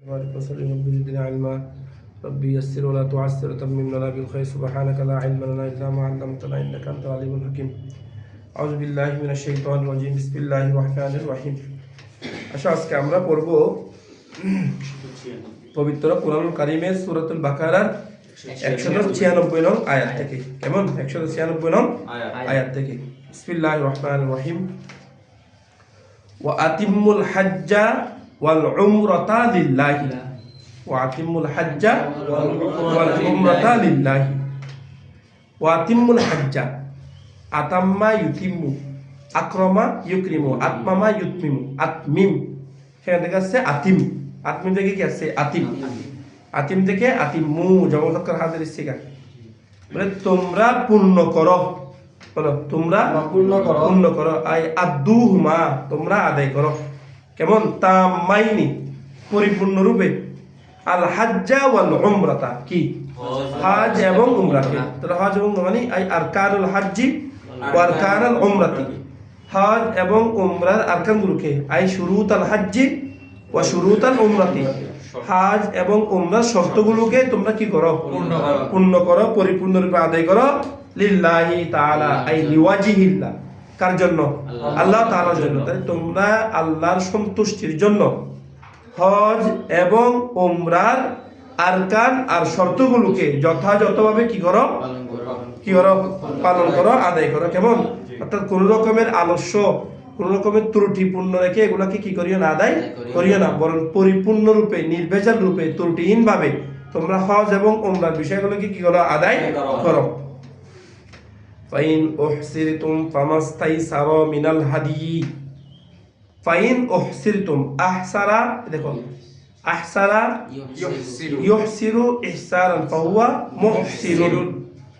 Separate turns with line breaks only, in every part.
بارك وسلم رب زدنا علما ربي يسر ولا تعسر وتمم لنا بالخير سبحانك لا علم لنا الا ما علمتنا انك انت العليم الحكيم اعوذ بالله من الشيطان الرجيم بسم الله الرحمن الرحيم আজকে আমরা পড়ব পবিত্র কোরআনুল কারীমের সূরাতুল বাকারার 196 নং আয়াত থেকে কেমন 196 নং আয়াত থেকে বিসমিল্লাহির রহমানির রহিম ওয়া আতিম্মুল হাজ্জা ওয়াল উমরাতা লিল্লাহি ওয়া আতিম্মুল হাজ্জা ওয়াল উমরাতা লিল্লাহি ওয়া আতিম্মুল হাজ্জা আতাম্মা ইউতিম্মু আক্রমা ইউক্রিমু আতমামা ইউতমিমু আতমিম সেখান থেকে আসছে আতিম আতমিম থেকে কি আসছে আতিম আতিম থেকে আতিম্মু জবরদস্ত হাজির ইস্তিকা মানে তোমরা পূর্ণ করো বলো তোমরা পূর্ণ করো আই আদুহুমা তোমরা আদায় করো কেমন তামাইনি পরিপূর্ণ রূপে আল হাজ্জা ওয়াল উমরাতা কি হজ এবং উমরাকে তাহলে হজ এবং মানে আই আরকানুল হাজ্জি ওয়া আরকানুল উমরাতি হজ এবং উমরার আরকানগুলোকে আই শুরুতাল হাজ্জি ওয়া শুরুতাল উমরাতি হজ এবং উমরার শর্তগুলোকে তোমরা কি করো পূর্ণ করো পরিপূর্ণরূপে আদায় করো লিল্লাহি তাআলা আই লিওয়াজিহিল্লাহ কার জন্য আল্লাহ তাআলার জন্য তাই তোমরা আল্লাহর সন্তুষ্টির জন্য হজ এবং উমরার আরকান আর শর্তগুলোকে যথাযথভাবে কি করো পালন করো আদায় করো কেমন অর্থাৎ কোন রকমের আলস্য কোন রকমের ত্রুটিপূর্ণ রেখে এগুলাকে কি করিও না আদায় করিও না বরং পরিপূর্ণ রূপে নির্ভেজাল রূপে ত্রুটিহীন ভাবে তোমরা হজ এবং উমরার বিষয়গুলোকে কি করো আদায় করো ফাইন উহসিরতুম ফামাস্তাইসারা মিনাল হাদি ফাইন উহসিরতুম আহসারা দেখো আহসারা ইউহসিরু ইহসারান ফাহুয়া মুহসিরুন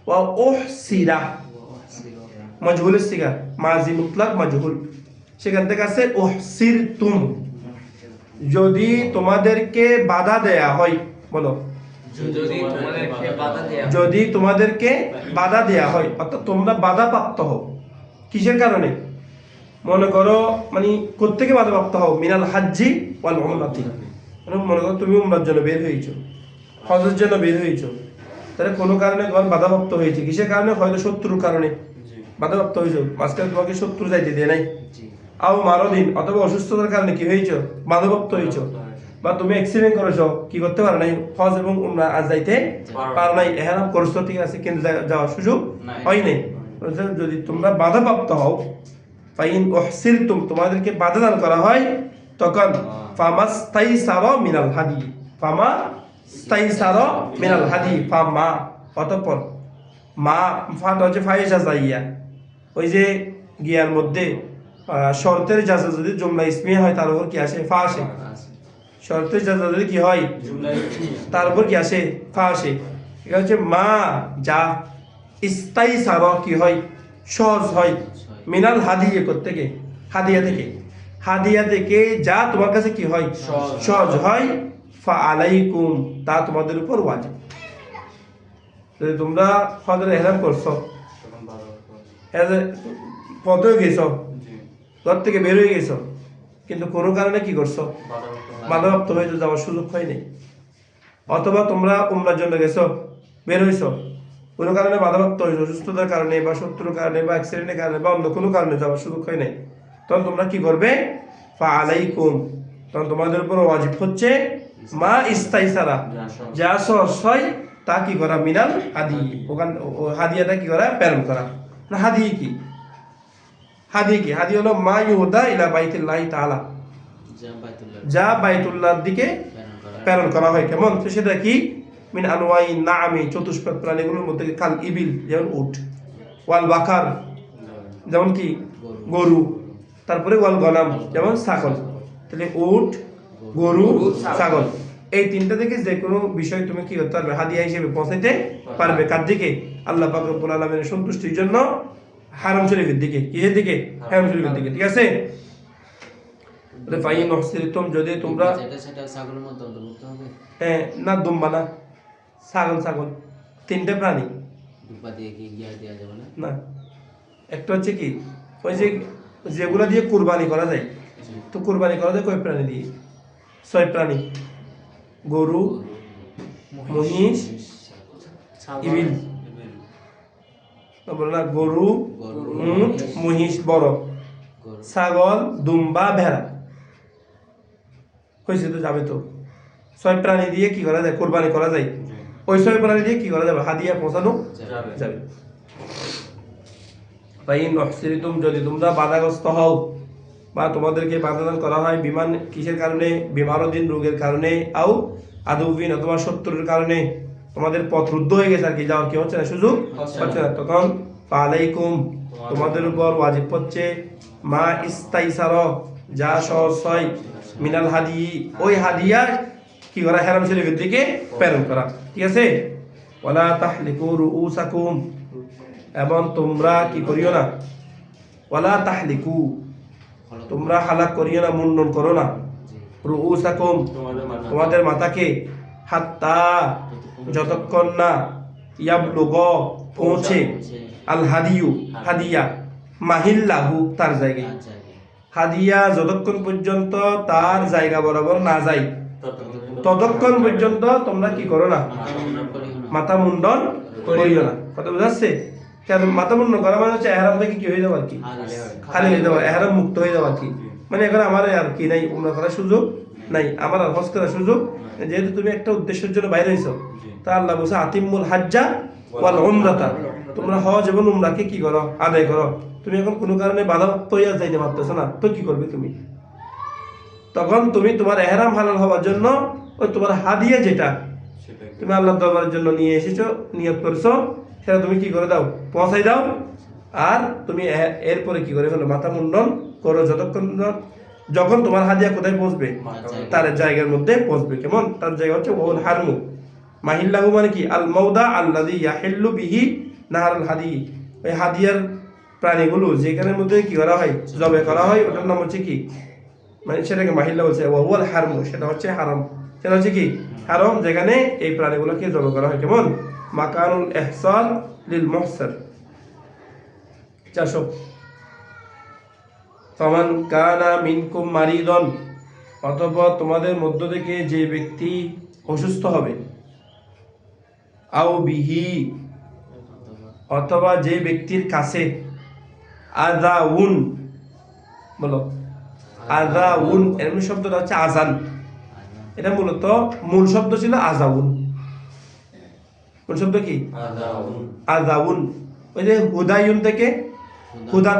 ওয়া উহসিরা মাজহুল সিগা মাজি মুতলাক মাজহুল সেখান থেকে আছে উহসিরতুম যদি তোমাদেরকে বাধা দেয়া হয় বলো যদি তোমাদেরকে বাধা দেয়া হয় অর্থাৎ তোমরা বাধা প্রাপ্ত হও কিসের কারণে মনে করো মানে কোত্থেকে বাধা প্রাপ্ত হও মিনাল হাজ্জি ওয়াল উমরাতি মনে করো তুমি উমরার জন্য বের হয়েছো হজের জন্য বের হয়েছো তাহলে কোনো কারণে তোমার বাধাপ্রাপ্ত হয়েছে কিসের কারণে হয়তো শত্রুর কারণে বাধাপ্রাপ্ত হয়েছো মাঝখানে তোমাকে শত্রু যাইতে দেয় নাই আও মারদিন অথবা অসুস্থতার কারণে কি হয়েছো বাধাপ্রাপ্ত হয়েছো বা তুমি এক্সিডেন্ট করেছো কি করতে পারো নাই হজ এবং উমরা আজ যাইতে পারো নাই এহরাম করছো ঠিক আছে কিন্তু যাওয়ার সুযোগ হয় নাই যদি তোমরা বাধাপ্রাপ্ত হও ফাইন উহসিরতুম তোমাদেরকে বাধা দান করা হয় তখন ফামাস্তাইসারা মিনাল হাদি ফামাস্তাইসারা মিনাল হাদি ফামা অতঃপর মা ফাটা হচ্ছে ফাইসা যাইয়া ওই যে গিয়ার মধ্যে শর্তের জাজা যদি জুমলা ইসমিয়া হয় তার উপর কি আসে ফা আসে শর্তের জাজা যদি কি হয় তার উপর কি আসে ফা আসে এটা হচ্ছে মা যা ইস্তাইসারা কি হয় সহজ হয় মিনাল হাদিয়া থেকে হাদিয়া থেকে যা তোমার কাছে কি হয় সহজ হয় ফা আলাইকুম তা তোমাদের উপর ওয়াজিব যদি তোমরা হজের ইহরাম করছো পথে গেছো ঘর থেকে বের হয়ে গেছো কিন্তু কোনো কারণে কি করছো বাধাপ্রাপ্ত হয়েছে যাওয়ার সুযোগ হয়নি অথবা তোমরা উমরার জন্য গেছো বের হয়েছো কোনো কারণে বাধাপ্রাপ্ত হয়েছে অসুস্থতার কারণে বা শত্রুর কারণে বা অ্যাক্সিডেন্টের কারণে বা অন্য কোনো কারণে যাওয়ার সুযোগ হয় নাই তখন তোমরা কি করবে ফা আলাইকুম তখন তোমাদের উপর ওয়াজিব হচ্ছে মা ইস্তাইসারা যা সহজ হয় তা কি করা মিনাল হাদি ওখান হাদিয়াটা কি করা প্রেরণ করা না হাদি কি হাদি হলো মা ইউদা ইলা বাইতুল্লাহি তাআলা যা বাইতুল্লাহর দিকে প্রেরণ করা হয় কেমন তো সেটা কি মিন আনওয়াই নাআমি চতুষ্পদ প্রাণীগুলোর মধ্যে কাল ইবিল যেমন উট ওয়াল বাকার যেমন কি গরু তারপরে ওয়াল গনাম যেমন ছাগল তাহলে উট গরু ছাগল এই তিনটা থেকে যে কোনো বিষয় তুমি কি করতে পারবে হাদিয়া হিসেবে পৌঁছাইতে পারবে কার দিকে আল্লাহ পাক রব্বুল আলামিনের সন্তুষ্টির জন্য হারাম শরীফের দিকে কিসের দিকে হারাম শরীফের দিকে ঠিক আছে ফাইন উহসিরতুম যদি তোমরা সেটা ছাগলের মধ্যে অন্তর্ভুক্ত হবে হ্যাঁ না দুম্বা না ছাগল তিনটা প্রাণী দুম্বা দিয়ে কি গিয়া দেয়া যাবে না একটা হচ্ছে কি ওই যে যেগুলা দিয়ে কুরবানি করা যায় তো কুরবানি করা যায় কয় প্রাণী দিয়ে 6 প্রাণী গরু, মহিষ, ইবিল। বলো না, গরু, উট, মহিষ বড়, ছাগল, দুম্বা, ভেড়া। হয়েছে তো, যাবে তো। 6 প্রাণী দিয়ে কি করা যায়? কোরবানি করা যায়। ওই 6 প্রাণী দিয়ে কি করা যাবে? হাদিয়া পৌঁছানো যাবে। যদি তোমরা বাধাগ্রস্ত হও বা তোমাদেরকে বাধাদান করা হয় বিমান কিসের কারণে? বিমারদিন, রোগের কারণে, আও আদুবিন অথবা শত্রুর কারণে, তোমাদের পথ রুদ্ধ হয়ে গেছে আর কি, যাওয়ার কি হচ্ছে না, সুযোগ হচ্ছে না, তখন ফালাইকুম তোমাদের উপর ওয়াজিব হচ্ছে মা ইস্তাইসার যা সহজ হয়, মিনাল হাদি ওই হাদিয়া কি করা? হেরাম শরীফের দিকে প্রেরণ করা। ঠিক আছে? ওয়ালা তাহলিকু রুউসাকুম এবং তোমরা কি করিও না? ওয়ালা তাহলিকু তোমরা হালাক করিও না, মুন্ডন করো না, রুউসাকুম তোমাদের মাথাকে, হাত্তা যতক্ষণ না ইয়াবলুগ পৌঁছে, আল হাদিয়ু হাদিয়া, মাহিল্লাহু তার জায়গায়। হাদিয়া যতক্ষণ পর্যন্ত তার জায়গা বরাবর না যায় ততক্ষণ পর্যন্ত তোমরা কি করো না? মাথা মুন্ডন করিও না। কথা বুঝাচ্ছে? কারণ মাথা মুন্ডন করা মানে হচ্ছে এহরাম থেকে কি হয়ে যাওয়া আর কি, খালি হয়ে যাওয়া, এহরাম মুক্ত হয়ে যাওয়া আর কি। মানে এখন আমার আর কি নাই, উমরা করার সুযোগ নাই, আমার আর হজ করার সুযোগ। যেহেতু তুমি একটা উদ্দেশ্যের জন্য বাইরে হইছো, তা আল্লাহ বলছে আতিমুল হাজ্জা ওয়াল উমরাতা, তোমরা হজ এবং উমরাকে কি করো? আদায় করো। তুমি এখন কোনো কারণে বাধাপ্রাপ্ত হইয়া যাইতে পারতেছো না, তো কি করবে তুমি? তখন তুমি তোমার এহরাম হালাল হওয়ার জন্য ওই তোমার হাদিয়া যেটা তুমি আল্লাহর দরবারের জন্য নিয়ে এসেছো, নিয়ত করছো, সেটা তুমি কি করে দাও? পৌঁছাই দাও। আর তুমি এরপরে কি করে ফেলো? মাথা মুন্ডন করো যতক্ষণ, যখন তোমার হাদিয়া কোথায় পৌঁছবে? তার জায়গার মধ্যে পৌঁছবে। কেমন? তার জায়গা হচ্ছে ওয়াল হারমু। মাহিল্লাহু মানে কি? আল মাউদা আল্লাযী ইয়াহিল্লু বিহি নাহারুল হাদি। ওই হাদিয়ার প্রাণীগুলো যেখানের মধ্যে কি করা হয়? জবে করা হয়, ওটার নাম হচ্ছে কি? মানে সেটাকে মাহিল্লা বলছে, ওয়াল হারমু, সেটা হচ্ছে হারাম। সেটা হচ্ছে কি? হারাম, যেখানে এই প্রাণীগুলোকে জবে করা হয়। কেমন? মাকানুল ইহসান লিল মুহসার। 400 ফামান কানা মিনকুম মারিদন অথবা তোমাদের মধ্য থেকে যে ব্যক্তি অসুস্থ হবে, আও বিহি অথবা যে ব্যক্তির কাছে, আযাউন বলো, আযাউন এর শব্দটা হচ্ছে আজান। এটা মূলত মূল শব্দ ছিল আযাউন। মূল শব্দ কি? আযাউন। ওই যে হুদায়ুন থেকে হুদান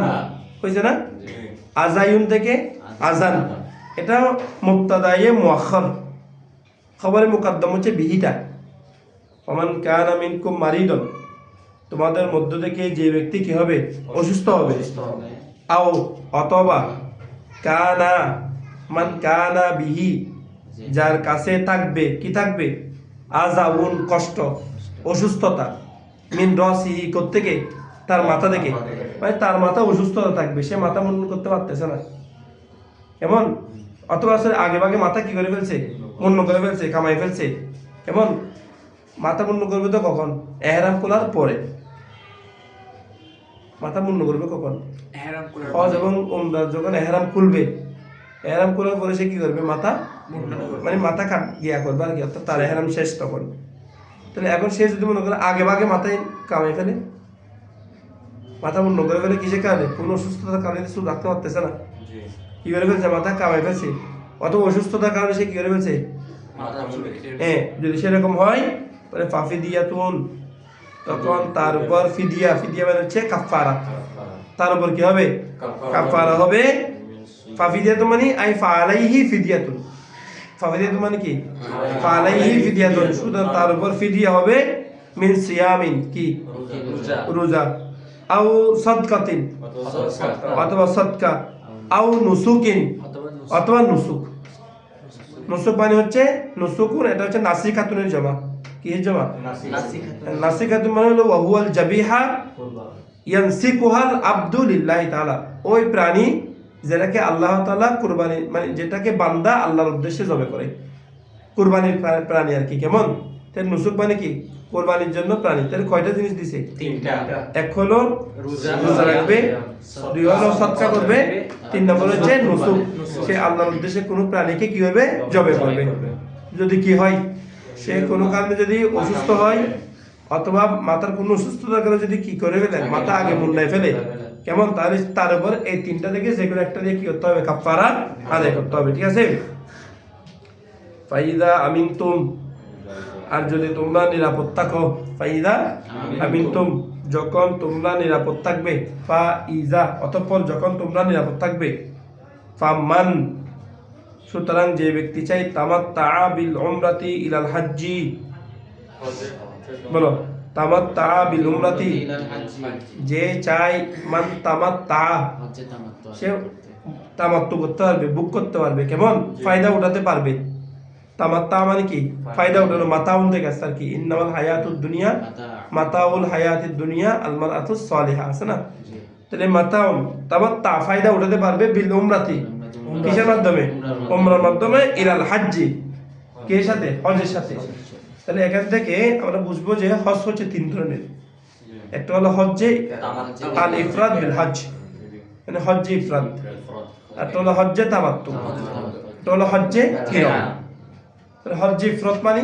হয়েছে না, আযায়ুন থেকে আজান। এটা মুবতাদায়ে মুআখখার, খবরে মুকদ্দম হচ্ছে বিহিটা। ফামান কানা মিনকুম মারিদন তোমাদের মধ্য থেকে যে ব্যক্তি কি হবে? অসুস্থ হবে। আও অথবা কানা মান কানা বিহি যার কাছে থাকবে, কি থাকবে? আযাউন কষ্ট, অসুস্থতা, মিন রাসিহি কোত্থেকে? তার মাথা থেকে। মানে তার মাথা অসুস্থতা থাকবে, সে মাথা মুন্ডন করতে পারতেছে না। কেমন? অথবা আসলে আগে ভাগে মাথা কি করে ফেলছে? মুন্ডন করে ফেলছে, কামাই ফেলছে। কেমন? মাথা মুন্ডন করবে তো কখন? এহরাম খোলার পরে। মাথা মুন্ডন করবে কখন? হজ এবং উমরা যখন এহরাম খুলবে, এহরাম খোলার পরে সে কি করবে? মাথা মানে মাথা কাট গিয়া করবে আর কি, অর্থাৎ তার এহরাম শেষ তখন। তাহলে এখন সে যদি মনে করে আগে ভাগে মাথায় কামাই ফেলে, মাথা মুন্ডন করে ফেলে, কিসের কারণে? কোনো অসুস্থতার কারণে শুধু রাখতে পারতেছে না, কি করে ফেলছে? মাথা কামাই ফেলছে। অথবা অসুস্থতার কারণে সে কি করে ফেলছে? হ্যাঁ, যদি সেরকম হয় তাহলে ফাফিদিয়াতুন, তখন তার উপর ফিদিয়া, ফিদিয়া মানে হচ্ছে কাফারা, তার উপর কি হবে? কাফারা হবে। ফাফিদিয়াতুন মানে আই ফালাইহি ফিদিয়াতুন, ফাফিদিয়াতুন মানে কি? ফালাইহি ফিদিয়াতুন, সুতরাং তার উপর ফিদিয়া হবে মিন সিয়ামিন, কি? রোজা, আও সাদকাতিন অথবা সাদকা, আও নুসুকিন অথবা নুসুক। নুসুক মানে হচ্ছে নুসুকুন, এটা হচ্ছে নাসিকাতুনের জমা। কি জমা? নাসিকাতুন মানে হলো ওয়াহুয়াল জাবিহা ইয়ানসিকুহাল আবদু লিল্লাহি তাআলা, ওই প্রাণী যেটাকে আল্লাহ তাআলা কুরবানি, মানে যেটাকে বান্দা আল্লাহর উদ্দেশ্যে জবে করে, কুরবানির প্রাণী আর কি। কেমন? তাই নুসুক মানে কি? কুরবানির জন্য প্রাণী। তাহলে কয়টা জিনিস দিছে? 3টা। এক হলো রোজা রাখবে, 2 হলো সাদকা করবে, 3 নম্বর হচ্ছে নুসুক, সে আল্লাহর উদ্দেশ্যে কোনো প্রাণীকে কি হবে? জবে করবে। যদি কি হয়, সে কোনো কারণে যদি অসুস্থ হয় অথবা মাথার কোনো অসুস্থতার কারণে যদি কি করে ফেলে, মাথা আগে মুন্ডায় ফেলে, কেমন, তাহলে তার উপর এই তিনটা থেকে যে কোনো একটা দিয়ে কি করতে হবে, কাফারা আদায় করতে হবে। ঠিক আছে। ফাইদা আমিনতুম, আর যদি তোমরা নিরাপদ থাকো, ফাইদা আমিনতুম, যখন তোমরা নিরাপদ থাকবে, ফা ইজা, অতঃপর যখন তোমরা নিরাপদ থাকবে, ফামান, সুতরাং যে ব্যক্তি চাই, তামাত্তা বিল উমরাতি ইলাল হাজ্জি, বলো তামাত্তা বিল উমরাতি, যে চাই, মান তামাত্তা, সে তামাত্তু করতে পারবে, বুক করতে পারবে, কেমন, ফায়দা উঠাতে পারবে। তামাত্তা মানে কি, ফায়দা উঠানো, মাতাউন থেকে আসছে আর কি, ইন্নামাল হায়াতুদ দুনিয়া মাতাউল হায়াতিদ দুনিয়া আল মারআতুস সালিহা, আছে না। তাহলে মাতাউন, তামাত্তা, ফায়দা উঠাতে পারবে, বিল উমরাতি, কিসের মাধ্যমে, উমরার মাধ্যমে, ইলাল হাজ্জি, কে সাথে, হজের সাথে। তাহলে এখান থেকে আমরা বুঝবো যে হজ হচ্ছে তিন ধরনের। একটা হলো হজ্জে আল ইফরাদ বিল হজ, মানে হজ্জে ইফরাদ, একটা হলো হজ্জে তামাত্তু, একটা হলো হজ্জে কিরান। হজ্জে ইফরাদ মানে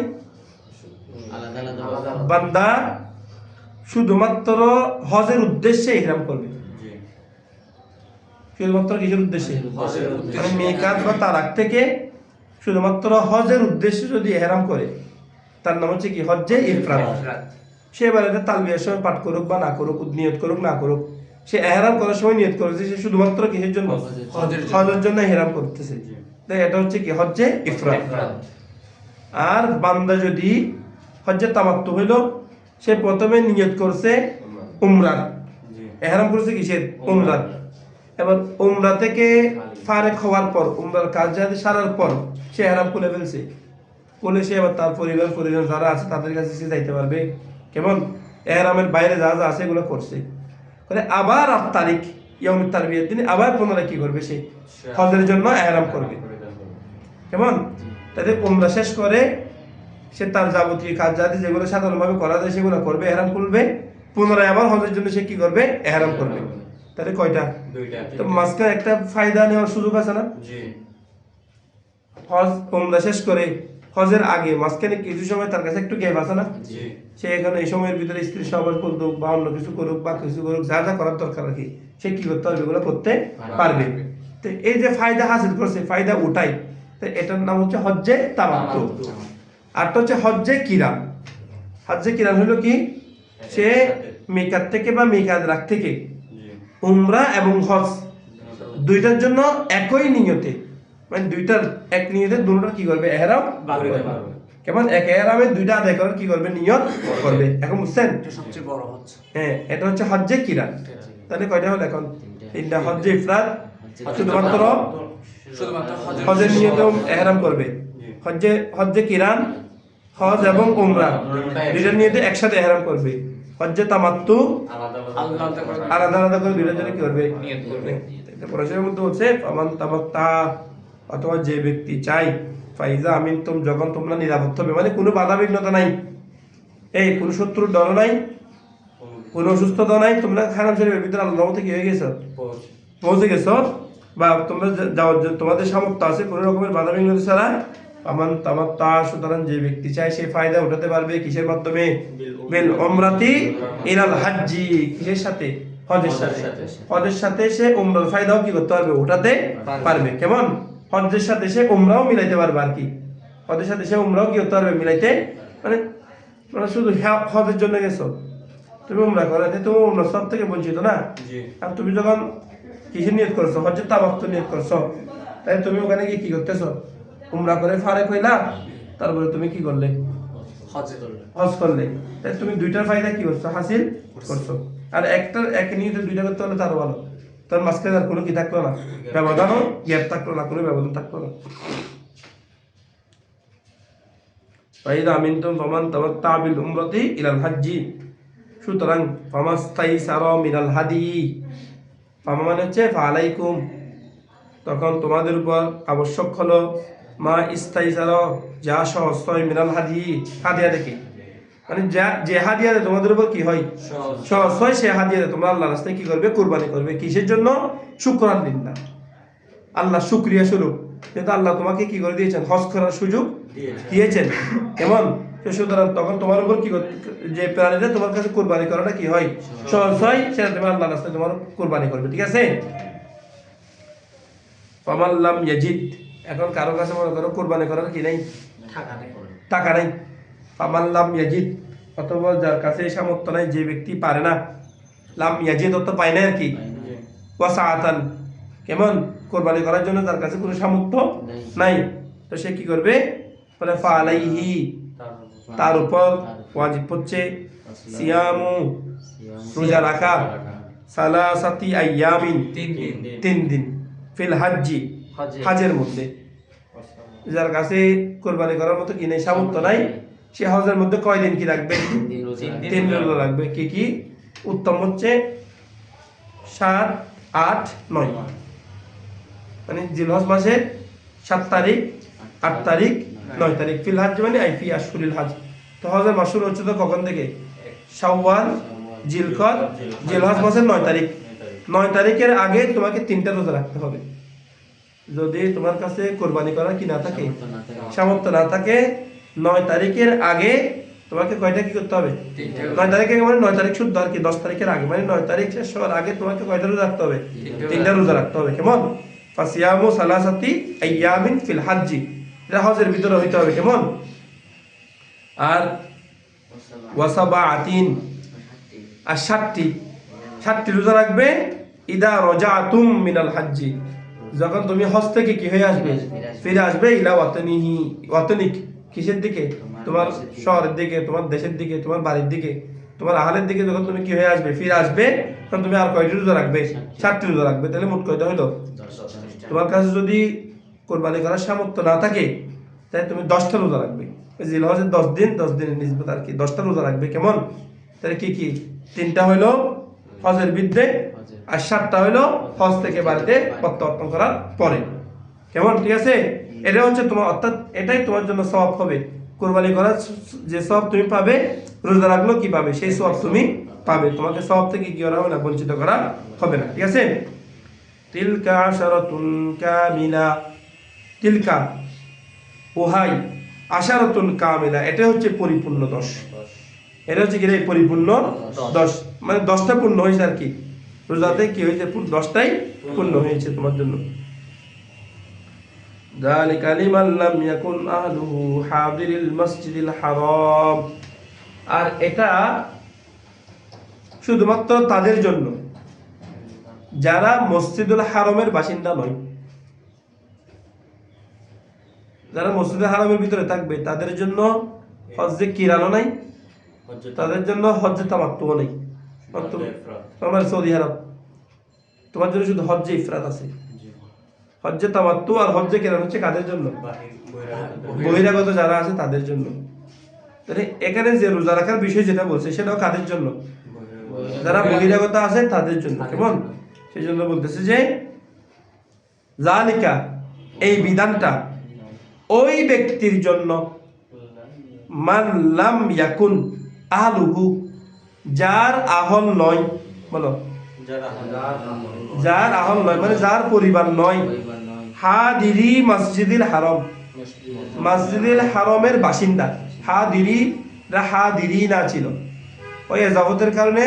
বান্দা শুধুমাত্র হজের উদ্দেশ্যে ইহরাম করবে, শুধুমাত্র কিসের উদ্দেশ্যে, মানে মিকাত বা তারাক থেকে শুধুমাত্র হজের উদ্দেশ্যে যদি ইহরাম করে, তার নাম হচ্ছে কি, হজ্জে ইফরাদ। সে এবারে তালবিয়ার সময় পাঠ করুক বা না করুক, নিয়ত করুক না করুক, সে ইহরাম করার সময় নিয়ত করেছে সে শুধুমাত্র কিসের জন্য, হজের জন্য ইহরাম করতেছে, তাই এটা হচ্ছে কি, হজ্জে ইফরাদ। আর বান্দা যদি হজ্জে তামাত্তু হইল, সে প্রথমে নিয়ত করছে উমরার, ইহরাম করছে কিসের, উমরার। এবার উমরা থেকে ফারেক হওয়ার পর, উমরার কাজ যাতে সারার পর সে ইহরাম খুলে ফেলছে, খুলে সে এবার তার পরিজন যারা আছে তাদের কাছে সে যাইতে পারবে, কেমন, ইহরামের বাইরে যা যা আছে এগুলো করছে। আবার ৮ তারিখ ইয়াউমুত তারবিয়ার দিন আবার পুনরায় কি করবে, সে হজের জন্য ইহরাম করবে, কেমন। তাদের উমরা শেষ করে সে তার যাবতীয় কাজ যাতে যেগুলো সাধারণভাবে করা যায় সেগুলো করবে, ইহরাম খুলবে, পুনরায় আবার হজের জন্য সে কি করবে, ইহরাম করবে। তাহলে কয়টা, তো মাঝখানে একটা ফায়দা নেওয়ার সুযোগ আছে না। হজ উমরা শেষ করে হজের আগে মাঝখানে কিছু সময় তার কাছে একটু গ্যাপ আছে না, সে এখানে এই সময়ের ভিতরে স্ত্রী সহবাস করুক বা অন্য কিছু করুক বা কিছু করুক, যা যা করার দরকার আর কি, সে কি করতে পারবে, এগুলো করতে পারবে। তো এই যে ফায়দা হাসিল করছে, ফায়দা উঠাই, তো এটার নাম হচ্ছে হজ্জে তামাত্তু। আরটা হচ্ছে হজ্জে কিরান। হজ্জে কিরান হলো কি, সে মিকাত থেকে বা মিকাত রাখ থেকে উমরা এবং হজ দুইটার জন্য একই নিয়তে, মানে দুইটার এক নিয়তে দুটোটা কি করবে, ইহরাম করবে, কেমন, এক ইহরামে দুইটা আদায় করে কি করবে, নিয়ত করবে। এখন বুঝছেন, এটা সবচেয়ে বড় হজ। হ্যাঁ, এটা হচ্ছে হজ্জে কিরান। তাহলে কয়টা হলো এখন, তিনটা। হজ্জে ইফরাদ শুধুমাত্র হজের নিয়তে ইহরাম করবে, হজ্জে কিরান হজ এবং উমরা দুইটার নিয়তে একসাথে ইহরাম করবে, হজ্জে তামাত্তু আলাদা আলাদা করে দুইটার জন্য কি করবে, নিয়ত করবে। পড়াশোনার মধ্যে হচ্ছে ফামান তামাত্তা, অথবা যে ব্যক্তি চাই, ফাইজা আমিনতুম, যখন তোমরা নিরাপদ হবে, মানে কোনো বাধা বিঘ্নতা নাই, এই কোনো শত্রুর ডর নাই, কোনো অসুস্থতা নাই, তোমরা হারাম শরীফের ভিতরে আল্লাহর রহমতে কি হয়ে গেছো, পৌঁছে গেছো, বা তোমরা যাওয়ার তোমাদের সামর্থ্য আছে, কোনো রকমের বাধা বিঘ্নতা ছাড়া। আমান তামাত্তা, সুতরাং যে ব্যক্তি চায় সে ফায়দা উঠাতে পারবে, কিসের মাধ্যমে, বিল উমরাতি ইলাল হাজ্জি, কিসের সাথে, হজের সাথে। হজের সাথে সে উমরার ফায়দাও কি করতে পারবে, উঠাতে পারবে, কেমন, হজের সাথে সে উমরাও মিলাইতে পারবে আর কি, হজের সাথে সে উমরাও কি করতে পারবে, মিলাইতে, মানে শুধু হজের জন্য গেছো তুমি উমরা করাতে, তুমি উমরা সব থেকে বঞ্চিত না। আর তুমি যখন কিসের নিয়ত করছো, হজের তামাত্তু নিয়ত করছো, তাই তুমি ওখানে গিয়ে কি করতেছো, উমরা করে ফারেক হইলা, তারপরে তুমি কি করলে, হজ করলে, তাই তুমি দুইটার ফায়দা কি করছো, হাসিল করছো। আর একটা এক নিয়তে দুইটা করতে হলে তারও ভালো, তার মাঝখানে আর কোনো কি থাকলো না, ব্যবধানও গ্যাপ থাকলো না, কোনো ব্যবধান থাকলো না। ফাইদা আমিনতুম ফামান তামাত্তা বিল উমরাতি ইলাল হাজ্জি, সুতরাং ফামাস্তাইসারা মিনাল হাদি, ফামা মানে হচ্ছে ফালাইকুম, তখন তোমাদের উপর আবশ্যক হলো, মা ইস্তাইসারা, যা সহজ হয়, মিনাল হাদি, হাদিয়া দেখে, মানে যা যে হাদিয়াতে তোমাদের উপর কি হয়, সহজ হয়, সে হাদিয়াতে তোমরা আল্লাহর রাস্তায় কি করবে, কুরবানি করবে। কিসের জন্য, শুকরান লিল্লাহ, আল্লাহ শুকরিয়া স্বরূপ, যেহেতু আল্লাহ তোমাকে কি করে দিয়েছেন, হজ করার সুযোগ দিয়েছেন, কেমন? তো সুতরাং তখন তোমার উপর কি যে প্রাণীটা তোমার কাছে কুরবানি করাটা কি হয়, সহজ হয়, সেটা তুমি আল্লাহর রাস্তায় তোমার কুরবানি করবে, ঠিক আছে? ফামান লাম ইয়াজিদ, এখন কারো কাছে মনে করো কুরবানি করার কি নাই, টাকা নাই। ফামান লাম ইয়াজিদ, অথবা যার কাছে সামর্থ্য নাই, যে ব্যক্তি পারে না, লাম ইয়াজিদ অর্থ পায় না আর কি, ওয়াসাআতান, কেমন? কোরবানি করার জন্য তার কাছে কোনো সামর্থ্য নাই, তো সে কি করবে? বলে ফালাইহি, তার উপর ওয়াজিব হচ্ছে সিয়ামু, রোজা রাখা, সালাসাতি আইয়ামিন, 3 দিন, ফিল হাজ্জি, হাজের মধ্যে। যার কাছে কোরবানি করার মতো কি নেই, সামর্থ্য নাই, সে হজের মধ্যে কয় দিন কি রাখবে? 3 রোজা রাখবে। কি কি? উত্তম হচ্ছে 7, 8, 9, মানে জিলহজ মাসের 7 তারিখ, 8 তারিখ, 9 তারিখ। ফিল হাজ মানে আইফি আশহুরিল হাজ। তো হজের মাস শুরু হচ্ছে তো কখন থেকে? শাওয়াল, জিলকদ, জিলহজ মাসের 9 তারিখ। 9 তারিখের আগে তোমাকে 3টা রোজা রাখতে হবে। যদি তোমার কাছে কোরবানি করার কি না থাকে, সামর্থ্য না থাকে, 9 তারিখের আগে তোমাকে কয়টা কি করতে হবে? 9 তারিখে মানে 9 তারিখ শুদ্ধ আর কি, 10 তারিখের আগে মানে 9 তারিখ শেষ হওয়ার আগে তোমাকে কয়টা রোজা রাখতে হবে? 3টা রোজা রাখতে হবে, কেমন? ফাসিয়ামু সালাসাতি আইয়ামিন ফিল হাজ্জি, এটা হজের ভিতরে হইতে হবে, কেমন? আর ওয়াসাবাআতিন, আর 60টি রোজা রাখবে। ইদা রাজাতুম মিনাল হাজ্জি, যখন তুমি হজ থেকে কি হয়ে আসবে? ফিরে আসবে। ইলা ওয়াতানিহি, ওয়াতানিক, কিসের দিকে? তোমার শহরের দিকে, তোমার দেশের দিকে, তোমার বাড়ির দিকে, তোমার আহলের দিকে যখন তুমি কি হয়ে আসবে? ফিরে আসবে, তখন তুমি আর কয়টি রোজা রাখবে? 60টি রোজা রাখবে। তাহলে মোট কয়টা হইলো? তোমার কাছে যদি কোরবানি করার সামর্থ্য না থাকে, তাই তুমি 10টা রোজা রাখবে। জিলহজের 10 দিন, 10 দিনের নিসবত আর কি, 10টা রোজা রাখবে, কেমন? তাহলে কি কি? 3টা হইলো হজের বিদ্যে, আর 7টা হইলো হজ থেকে বাড়িতে প্রত্যাবর্তন করার পরে, কেমন? ঠিক আছে? এটা হচ্ছে তোমার, অর্থাৎ এটাই তোমার জন্য সওয়াব হবে। কোরবানি করার যে সওয়াব তুমি পাবে, রোজা রাখলেও কি পাবে? সেই সওয়াব তুমি পাবে। তোমাকে সওয়াব থেকে কি করা হবে না? বঞ্চিত করা হবে না, ঠিক আছে? তিলকা আশারাতুন কামিলা, তিলকা ওহাই আশারাতুন কামিলা, এটা হচ্ছে পরিপূর্ণ 10। এটা হচ্ছে কি রে? পরিপূর্ণ 10, মানে 10টা পূর্ণ হয়েছে আর কি। রোজাতে কি হয়েছে? 10টাই পূর্ণ হয়েছে তোমার জন্য। যালিকা লিমান লাম ইয়াকুন আহলুহু হাদিরিল মসজিদিল হারাম, আর এটা শুধুমাত্র তাদের জন্য যারা মসজিদুল হারামের বাসিন্দা নয়। যারা মসজিদুল হারামের ভিতরে থাকবে তাদের জন্য হজ্জে কিরানও নাই, তাদের জন্য হজ্জে তামাত্তুও নেই। তোমার সৌদি আরব, তোমার জন্য শুধু হজ্জে ইফরাত আছে। হজ্জে তামাত্তু আর হজ্জে কিরান হচ্ছে কাদের জন্য? বহিরাগত যারা আছে তাদের জন্য। তাহলে এখানে যে রোজা রাখার বিষয় যেটা বলছে, সেটাও কাদের জন্য? যারা বহিরাগত আছে তাদের জন্য, কেমন? সেই জন্য বলতেছে যে যালিকা, এই বিধানটা ওই ব্যক্তির জন্য, মান লাম ইয়াকুন আহলুহু, যার আহল নয়, বলো, যার আহল নয় মানে যার পরিবার নয়, হাদিরি মসজিদিল হারাম, মসজিদুল হারামের বাসিন্দা। হাদিরি রা হাদিরি না ছিল, ওই এজাবতের কারণে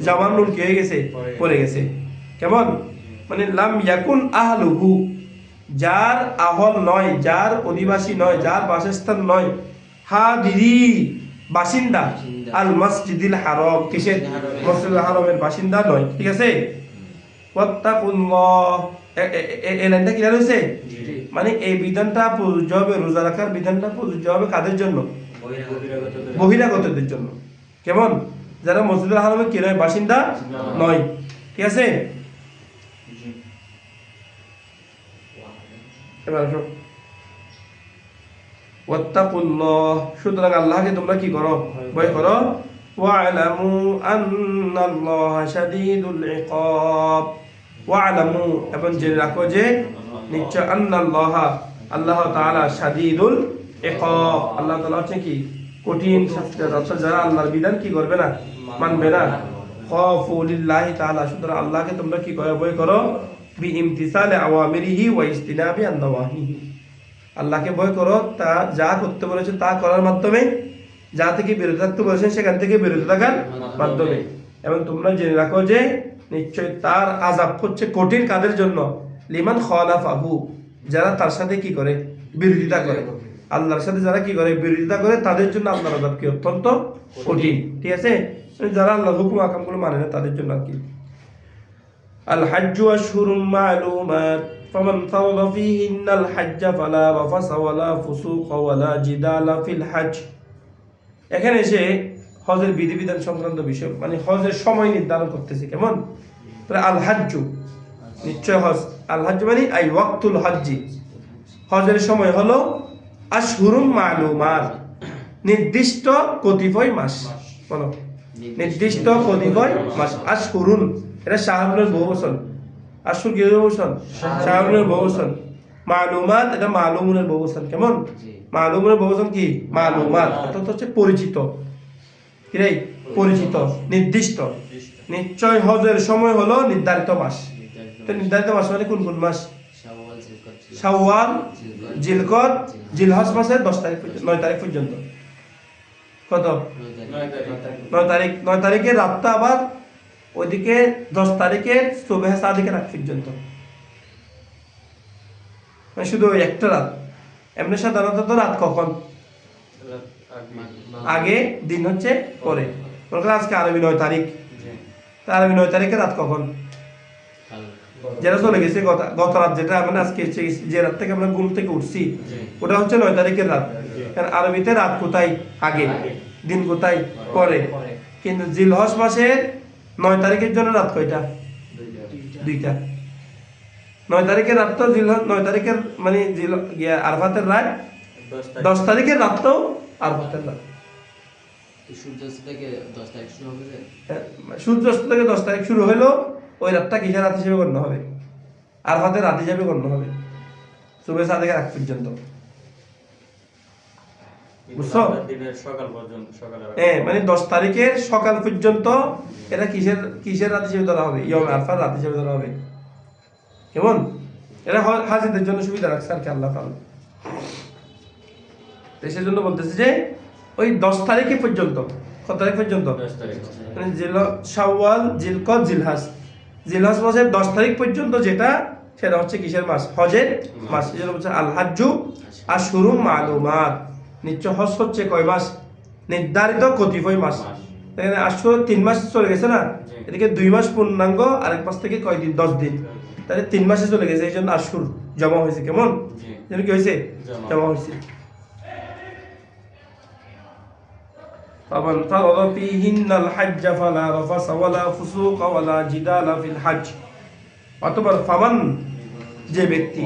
জামান নুন কি হয়ে গেছে? পড়ে গেছে, কেমন? মানে লাম ইয়াকুন আহলুহু, যার আহল নয়, যার অধিবাসী নয়, যার বাসস্থান নয়, হাদিরি বাসিন্দা, আল মসজিদিল হারাম, কিসের? মসজিদুল হারামের বাসিন্দা নয়, ঠিক আছে? ওয়াত্তাকুল্লাহ, এই লাইনটা ক্লিয়ার হয়েছে? মানে এই বিধানটা প্রযোজ্য হবে, রোজা রাখার বিধানটা প্রযোজ্য হবে কাদের জন্য? বহিরাগতদের জন্য, কেমন? যারা মসজিদুল হারামের কি নয়? বাসিন্দা নয়, ঠিক আছে? এবার আসো, ওয়াত্তাকুল্লাহ, সুতরাং আল্লাহকে তোমরা কি করো? ভয় করো। ওয়া'লামু আন্নাল্লাহা শাদীদুল ইকাব, ওয়া'লামু, এবং জেনে রাখো যে নিশ্চয় আন্নাল্লাহা, আল্লাহ তাআলা, শাদীদুল ইকাব, আল্লাহ তাআলা হচ্ছে কি? কঠিন শাস্তি। অর্থাৎ যারা আল্লাহর বিধান কি করবে না? মানবে না। খাফু লিল্লাহি তাআলা, সুতরাং আল্লাহকে তোমরা কি করো? ভয় করো। বিইমতিসালি আওয়ামিরিহি ওয়া ইজতিনাবি আন-নাওয়াহিহি, আল্লাহকে ভয় করো, তা যা করতে বলেছে তা করার মাধ্যমে, যা থেকে বিরত থাকতে বলেছেন সেখান থেকে বিরত থাকার মাধ্যমে। এবং তোমরা জেনে রাখো যে নিশ্চয় তার আযাব হচ্ছে কঠিন কাদের জন্য, লিমান খালাফাহু, যারা তার সাথে কি করে, বিরোধিতা করে। আল্লাহর সাথে যারা কি করে, বিরোধিতা করে, তাদের জন্য আল্লাহর আযাব কি অত্যন্ত কঠিন। ঠিক আছে, যারা আল্লাহর হুকুম আকামগুলো মানে না তাদের জন্য আর কি। আল হাজ্জু আশহুরুম মা'লুমাত ফামান ফারাদা ফীহিন্নাল হাজ্জা ফালা রাফাসা ওয়ালা ফুসুকা ওয়ালা জিদালা ফিল হজ। এখানে এসে হজের বিধিবিধান সংক্রান্ত বিষয়, মানে হজের সময় নির্ধারণ করতেছে। কেমন? আল হাজ্জু, নিশ্চয় হজ, আল হাজ্জু মানে আই ওয়াক্তুল হজ্জি, হজের সময় হলো আশহুরুম মা'লুমাত, নির্দিষ্ট কতিপয় মাস। বলো, নির্দিষ্ট কতিপয় মাস। আশহুরুন, এটা শাহরুনের বহুবচন। আশহুর কি বহুবচন? শাহরুনের বহুবচন। মা'লুমাত, এটা মালুমুনের বহুবচন। কেমন? মালুমুনের বহুবচন কি? মালুমাত, অর্থাৎ হচ্ছে পরিচিত। কি রে? পরিচিত, নির্দিষ্ট। নিশ্চয় হজের সময় হলো নির্ধারিত মাস। তো নির্ধারিত মাস মানে কোন কোন মাস? শাওয়াল, জিলকদ, জিলহজ মাসের 10 তারিখ পর্যন্ত, 9 তারিখ পর্যন্ত। কত? 9 তারিখ। 9 তারিখের রাতটা আবার ওইদিকে 10 তারিখের সুবহে সাদিকের রাত পর্যন্ত, মানে শুধু ওই একটা রাত। এমনি সাধারণত তো রাত কখন? আগে, দিন হচ্ছে পরে। মনে করেন আজকে আরবি 9 তারিখ, তা আরবি 9 তারিখের রাত কখন? যেটা চলে গেছে গত রাত, যেটা মানে আজকে যে রাত থেকে আমরা ঘুম থেকে উঠছি, ওটা হচ্ছে 9 তারিখের রাত। কারণ আরবিতে রাত কোথায়? আগে, দিন কোথায়? পরে। কিন্তু জিলহজ মাসের 9 তারিখের জন্য রাত কয়টা? 2টা। 9 তারিখের রাত তো 9 তারিখের মানে আরফাতের রাত, 10 তারিখের রাত তো আরফাতের রাত। সূর্যাস্ত থেকে 10 তারিখ শুরু হলো, ওই রাতটা কিসের রাত হিসেবে গণ্য হবে? আরফাতের রাত হিসেবে গণ্য হবে সুবহে সাদিকের আগ পর্যন্ত। বুঝছো? হ্যাঁ, মানে 10 তারিখের সকাল পর্যন্ত এটা কিসের রাত হিসেবে ধরা হবে? ইয়ম আরফার রাত হিসেবে ধরা হবে। কেমন? এটা হাজিদের জন্য সুবিধা রাখছে আর কি আল্লাহ তাআলা। সেই জন্য বলতেছে যে ওই 10 তারিখে পর্যন্ত, কত তারিখ পর্যন্ত? 10 তারিখ। মানে শাওয়াল, জিলকদ, জিলহজ, জিলহজ মাসের 10 তারিখ পর্যন্ত যেটা, সেটা হচ্ছে কিসের মাস? হজের মাস। এই জন্য বলছে আল হাজ্জু আশহুরুম মা'লুমাত, নিশ্চয় হজ হচ্ছে কয় মাস? নির্ধারিত কতিপয় মাস। এখানে আশহুর 3 মাস চলে গেছে না, এদিকে 2 মাস পূর্ণাঙ্গ, আরেক মাস থেকে কয় দিন? 10 দিন। তাহলে 3 মাসে চলে গেছে, এই জন্য আশহুর জমা হয়েছে। কেমন? যেন কি হয়েছে? জমা হয়েছে। ফামান ফারাদা ফীহিন্নাল হাজ্জা ফালা রাফাসা ওয়ালা ফুসুকা ওয়ালা জিদালা ফিল হজ। অতঃপর ফামান, যে ব্যক্তি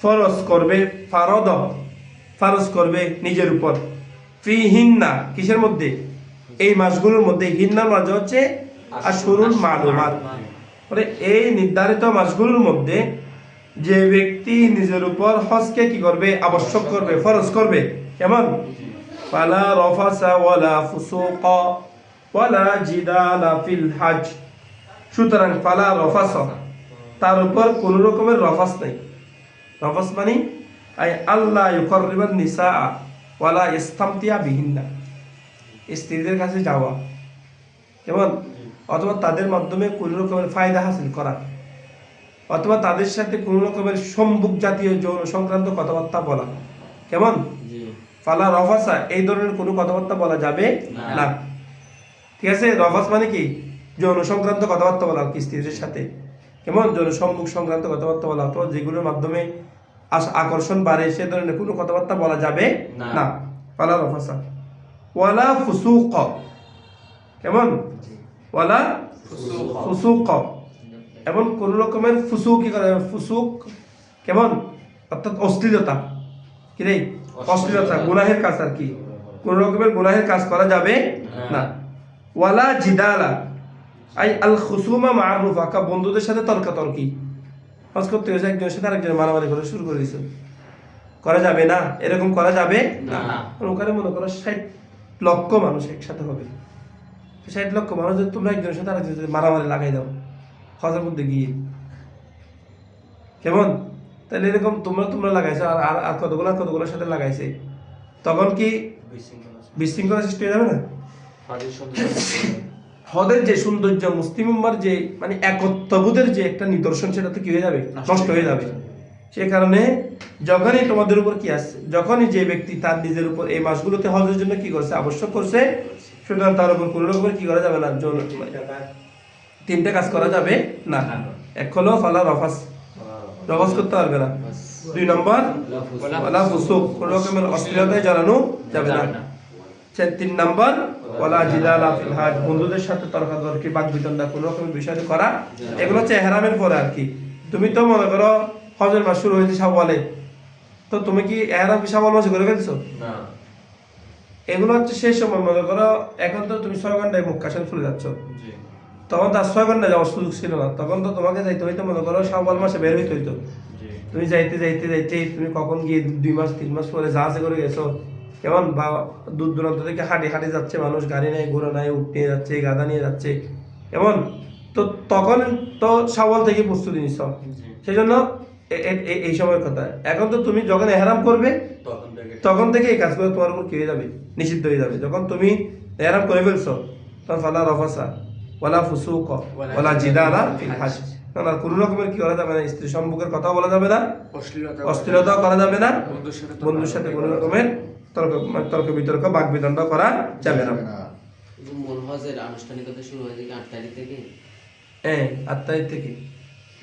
ফরজ করবে, ফরজ করবে নিজের উপর, ফীহিন্না, কিসের মধ্যে? এই মাসগুলোর মধ্যে। হিন্নার মাঝে হচ্ছে আশহুরুল মা'লুমাত, মানে এই নির্ধারিত মাসগুলোর মধ্যে যে ব্যক্তি নিজের উপর হজকে কি করবে? আবশ্যক করবে, ফরজ করবে। কেমন? ফালা রাফাসা ওয়ালা ফুসুকা ওয়ালা জিদালা ফিল হজ। সুতরাং ফালা রাফাসা, তার উপর কোন রকমের রফাস নাই। রফাস মানে আই আল্লাহ ইউকাররিবান নিসা ওয়ালা ইস্তামতিয়া বিহিন্না, স্ত্রীদের কাছে যাওয়া। কেমন? অথবা তাদের মাধ্যমে কোন রকমের ফায়দা হাসিল করা, অথবা তাদের সাথে কোন রকমের সম্ভোগ জাতীয় যৌন সংক্রান্ত কথাবার্তা বলা। কেমন? ফালা রফাসা, এই ধরনের কোনো কথাবার্তা বলা যাবে না। ঠিক আছে? রফাস মানে কি? যৌন সংক্রান্ত কথাবার্তা বলা কি স্ত্রীদের সাথে। কেমন? যৌন সম্মুখ সংক্রান্ত কথাবার্তা বলা, অথবা যেগুলোর মাধ্যমে আকর্ষণ বাড়ে, সে ধরনের কোনো কথাবার্তা বলা যাবে না। ফালা রফাসা ওয়ালা ফুসুক। কেমন? ওয়ালা ফুসুক, এবং কোন রকমের ফুসুকি করা যাবে। ফুসুক কেমন? অর্থাৎ অশ্লীলতা। কি রে? অশ্লীলতা, গুনাহের কাজ আর কি। কোন রকমের গুনাহের কাজ করা যাবে না। ওয়ালা জিদালা আই আল খুসুমা মা'রুফা, বন্ধুদের সাথে তর্কাতর্কি। হজ করতে গেছে, একজনের সাথে আরেকজন মারামারি করে শুরু করে দিয়েছে, করা যাবে না। এরকম করা যাবে না। ওখানে মনে করো 60 লক্ষ মানুষ একসাথে হবে, 60 লক্ষ মানুষ যদি তোমরা একজনের সাথে আরেকজনের সাথে মারামারি লাগাই দাও হজের মধ্যে গিয়ে, কেমন? তাহলে এরকম তোমরা লাগাইছো আর আর আর কতগুলোর সাথে লাগাইছে, তখন কি বিশৃঙ্খলা সৃষ্টি হয়ে যাবে না? হদের যে সৌন্দর্য, মুসলিম উম্মার যে মানে একত্ববোধের যে একটা নিদর্শন, সেটা তো কি হয়ে যাবে, নষ্ট হয়ে যাবে। সে কারণে যখনই তোমাদের উপর কি আসছে, যখনই যে ব্যক্তি তার নিজের উপর এই মাসগুলোতে হজের জন্য কি করছে, আবশ্যক করছে, সুতরাং তার উপর কোনো রকমের কি করা যাবে না, তিনটা কাজ করা যাবে না। এক হলো ফালা রফাস করতে পারবে না। 2 নম্বর ওয়ালা ফুসুক, কোনো রকমের অশ্লীলতায় জড়ানো যাবে না। 3 নম্বর ওয়ালা জিদালা ফিল হাজ, বন্ধুদের সাথে তর্কাতর্কি বাকবিতণ্ডা কোনো রকমের বিষয় করা, এগুলো হচ্ছে ইহরামের পরে আর কি। তুমি তো মনে করো হজের মাস শুরু হয়েছে শাওয়ালে, তো তুমি কি ইহরাম কি শাওয়াল মাসে করে ফেলছো না? এগুলো হচ্ছে সেই সময়, মনে করো এখন তো তুমি 6 ঘন্টায় মক্কা শরীফ চলে যাচ্ছ, তখন তো আর 6 ঘন্টা যাওয়ার সুযোগ ছিল না, তখন তো তোমাকে যাইতে হইতো, মনে করো শাওয়াল মাসে বের হইতে হইতো। তুমি যাইতে যাইতে যাইতে তুমি কখন গিয়ে 2 মাস 3 মাস পরে জাহাজে করে গেছো, কেমন, বা দূর দূরান্ত থেকে হাঁটে হাঁটে যাচ্ছে মানুষ, গাড়ি নেই, ঘোড়া নাই, উঠ নিয়ে যাচ্ছে, গাদা নিয়ে যাচ্ছে, এমন তো তখন তো শাওয়াল থেকে প্রস্তুতি নিচ্ছ। সেই জন্য এই সময়ের কথা। এখন তো তুমি যখন ইহরাম করবে তখন থেকে এই কাজগুলো তোমার উপর কি হয়ে যাবে, নিষিদ্ধ হয়ে যাবে। যখন তুমি ইহরাম করে ফেলছো, তখন ফালা রফাসা ওয়ালা ফুসুক ওয়ালা জিদালা ফিল হাজ, না কোনো রকমের কি করা যাবে না, স্ত্রী সম্পর্কের কথা বলা যাবে না, অশ্লীলতা করা যাবে না, বন্ধুর সাথে কোনো রকমের তর্ক বিতর্ক বাকবিতণ্ড করা যাবে না।
মূল হজের আনুষ্ঠানিকতা শুরু হয় 8 তারিখ থেকে।
8 তারিখ থেকে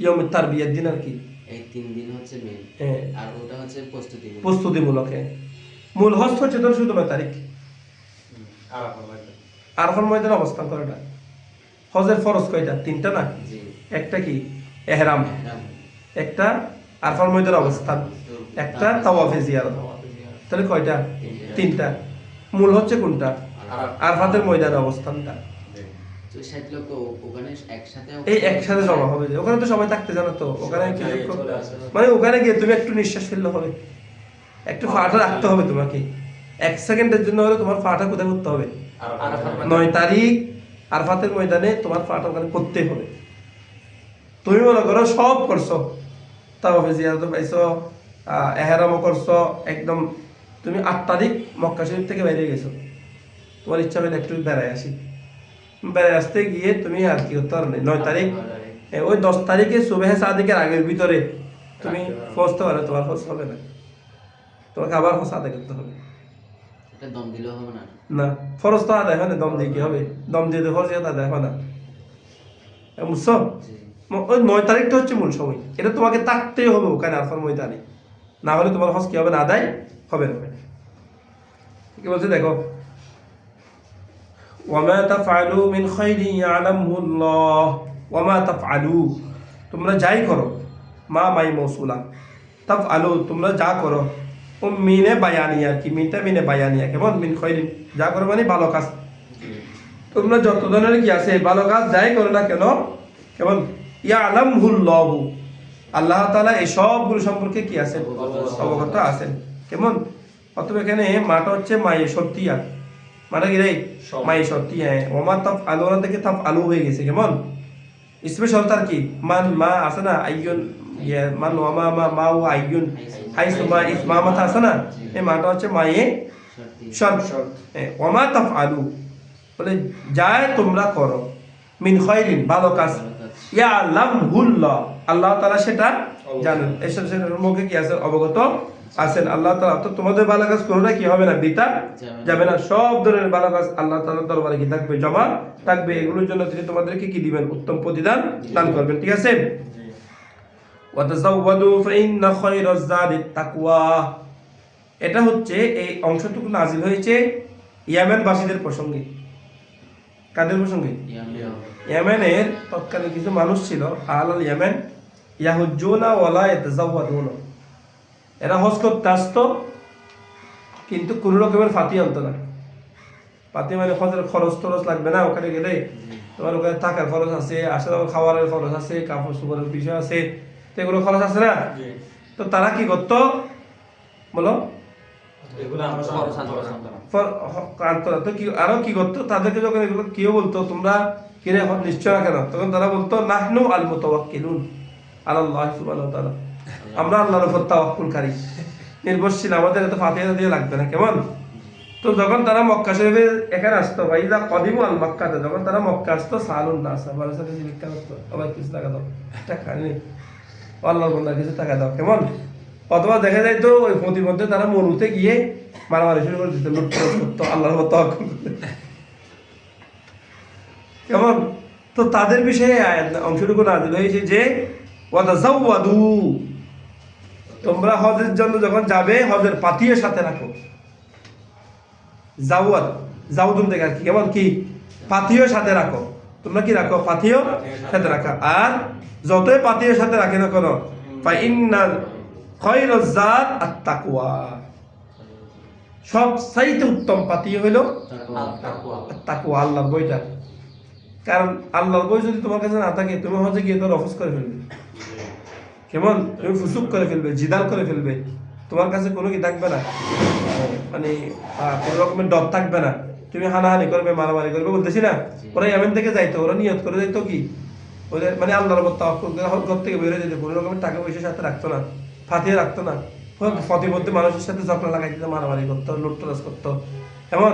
ইয়ম তারবিয়ার দিন আর কি,
এই 3 দিন হচ্ছে মেন, আর ওটা হচ্ছে
প্রস্তুতিমূলক। মূল হজ হচ্ছে তো শুধু 9 তারিখ আরাফার ময়দানে অবস্থান করাটা। হজের ফরজ কয়টা? 3টা না? একটা কি ইহরাম, একটা আরাফার ময়দানে অবস্থান, একটা তাওয়াফে জিয়ারত। তাহলে কয়টা? 3টা। মূল হচ্ছে কোনটা? আরাফাতের ময়দানে অবস্থানটা। এই একসাথে জমা হবে, ওখানে তো সবাই থাকতে জানো তো, ওখানে মানে ওখানে গিয়ে তুমি একটু নিঃশ্বাস ফেললে হবে, একটু ফাটা রাখতে হবে তোমাকে, 1 সেকেন্ডের জন্য হলে তোমার ফাটা কোথায় করতে হবে? 9 তারিখ আরাফাতের ময়দানে তোমার ফাটা ওখানে করতে হবে। তুমি মনে করো সব করছো, তাওয়াফে জিয়ারত পাইছো, ইহরামও করছো, একদম তুমি 8 তারিখ মক্কা শরীফ থেকে বাইরে গেছো, তোমার ইচ্ছা হলে একটু বেড়ায় আসি, বেড়ে আসতে গিয়ে তুমি আর কি করতে পারো 9 তারিখ, ওই 10 তারিখে সুবহে সাদিকের আগের ভিতরে তুমি পৌঁছতে পারো, তোমার হজ হবে না, তোমাকে আবার হজ আদায় করতে হবে।
এটা দম দিলেও হবে না? না,
ফরজ তো আদায় হয় না, দম দিয়ে কি হবে? দম দিয়ে তো ফরজ আদায় হয় না, বুঝছো? ওই 9 তারিখটা হচ্ছে মূল সময়, এটা তোমাকে থাকতেই হবে ওখানে আরাফার ময়দানে, না হলে তোমার হজ কি হবে না, আদায় হবে না। কি বলছে দেখো, ওয়ামা তাফআলু মিন খাইরিন ইয়ালামুল্লাহ, ওয়ামা তাফআলু, তোমরা যাই করো, মা মাই মৌসুলা, তাফআলু তোমরা যা করো, মিনে বায়ানিয়া, কি মিনটা মিনে বায়ানিয়া, কেমন, মিন খাইরিন যা করো মানে ভালো কাজ, তোমরা যত ধরনের কি আছে ভালো কাজ যাই করো না কেন, কেমন, ইয়ালামুল্লাহু, আল্লাহ তাআলা এই সবগুলো সম্পর্কে কি আছেন, অবগত আছেন, কেমন। অথবা এখানে মাটা হচ্ছে মায়ে সত্যিয়া, মানে কি রে মাই সত্যি, হ্যাঁ, ওমা তাফ আলু থেকে তাফ আলু হয়ে গেছে, কেমন, স্পেশাল তার কি মান মা আছে না, আইয়ুন মান ওমা মা মাউ আইয়ুন হাইসু মা ইসমামাতা আছে না, এই মাটা হচ্ছে মায়ে শর্ত, ওমা তাফ আলু বলে যায় তোমরা করো, মিন খায়রিন ভালো কাজ, ইয়ালামহুল্লাহ আল্লাহ তাআলা সেটা জানেন, এসব সেটার মুখে কি আছে, অবগত আছেন আল্লাহ তাআলা। তো তোমাদের ভালো কাজ কোনোটা কি হবে না, বৃথা যাবে না, সব ধরনের ভালো কাজ আল্লাহ তাআলার দরবারে কি থাকবে, জমা থাকবে, এগুলোর জন্য তিনি তোমাদেরকে কি দিবেন, উত্তম প্রতিদান দান করবেন, ঠিক আছে। ওয়া তাযাওয়াদু ফাইন্না খায়রাজ যাদিত তাকওয়া, এটা হচ্ছে এই অংশটুকু নাযিল হয়েছে ইয়ামেন বাসীদের প্রসঙ্গে। কাদের প্রসঙ্গে? ইয়ামেনের তৎকালীন কিছু মানুষ ছিল, আহলাল ইয়ামেন, ইয়াহুজ্জুনা ওয়ালা ইয়াতাযাওয়াদুনা, এরা হজ করতে আসতো কিন্তু কোন রকমের ফাতি আনতো না। ফাতি মানে হজের খরচ টরচ লাগবে না, ওখানে গেলে তোমার ওখানে থাকার খরচ আছে, আসা যাওয়ার খাবারের খরচ আছে, কাপড় চোপড়ের বিষয় আছে, তো এগুলো খরচ আছে না। তো তারা কি করতো বলো, আরো কি করতো, তাদেরকে যখন এগুলো কেউ বলতো তোমরা কিনে নিশ্চয় না কেন, তখন তারা বলতো নাহনু আল মুতাওয়াক্কিলুন আলাল্লাহি সুবহানাহু ওয়া তাআলা, আমরা আল্লাহর উপর তাওয়াক্কুলকারী, নির্ভরশীল, আমাদের এত ফাতিহা দিয়ে লাগবে না। কেমন? তো যখন তারা মক্কা শরীফে এখানে আসতো, ভাইদা কদিমু আল মক্কাতে, যখন তারা মক্কা আসতো, সালুন নাস, আমার সাথে ভিক্ষা করতো, আবার কিছু টাকা দাও, টাকা নেই, আল্লাহর বন্দার কিছু টাকা দাও। কেমন? অথবা দেখা যায় তো ওই প্রতিমধ্যে তারা মরুতে গিয়ে মারামারি শুরু করে দিত, লুটপাট করতো আল্লাহর উপর তাওয়াক্কুল করতে। কেমন? তো তাদের বিষয়ে আয়াত অংশটুকু নাযিল হয়েছে যে ওয়াতাযাওয়াদু, তোমরা হজের জন্য যখন যাবে হজের পাথিও সাথে রাখো। জাওয়াদ, জাউদুন থেকে আর কি, কেমন কি পাথিও সাথে রাখো, তোমরা কি রাখো? পাথিও সাথে রাখা। আর যতই পাথিও সাথে রাখে না কেন, ফাইন্না খায়রাজ যাত আত-তাকওয়া, সবচাইতে উত্তম পাথিও হইল তাকওয়া, আল্লাহর বইটা। কারণ আল্লাহর বই যদি তোমার কাছে না থাকে, তুমি হজে গিয়ে তোর অফিস করে ফেলবে। কেমন? তুমি ফুসুক করে ফেলবে, জিদাল করে ফেলবে, তোমার কাছে কোনো কি থাকবে না, মানে কোনো রকমের ডর থাকবে না, তুমি হানাহানি করবে, মারামারি করবে। বলতেছি না, ওরা ইয়ামেন থেকে যাইতো, ওরা নিয়ত করে যাইতো কি, ওদের মানে আল্লাহর উপর তাওয়াক্কুল করে ঘর থেকে বেরোয় যেত, কোনো রকমের টাকা পয়সার সাথে রাখতো না, ফাতিয়ে রাখতো না, প্রতিমধ্যে মানুষের সাথে ঝগড়া লাগাই দিত, মারামারি করতো, লুটতরাজ করতো। এমন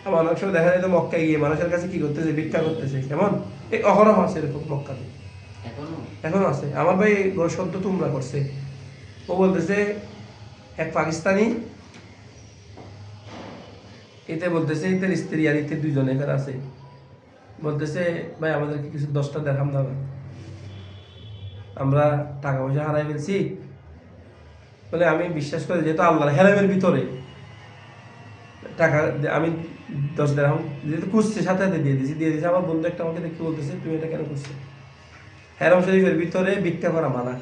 আমার অনেক সময় দেখা যেত মক্কায় গিয়ে মানুষের কাছে কি করতেছে, ভিক্ষা করতেছে। কেমন? এই অহরহ আছে এরকম মক্কাতে, এখনো আছে। আমার ভাই সদ্য তোমরা করছে, ও বলতেছে এক পাকিস্তানি, এতে বলতেছে এদের স্ত্রী আর এতে দুইজন এখানে আছে, বলতেছে ভাই আমাদেরকে কিছু 10টা দিরহাম দাও, আমরা টাকা পয়সা হারাই ফেলছি। বলে আমি বিশ্বাস করি যেহেতু আল্লাহর হেরামের ভিতরে টাকা, আমি 10 দিরহাম যেহেতু খুঁজছে সাথে সাথে দিয়ে দিয়েছি। আমার বন্ধু একটা আমাকে দেখে বলতেছে তুমি এটা কেন করছো? হেরাম শরীফের ভিতরে ভিক্ষা করা মানা,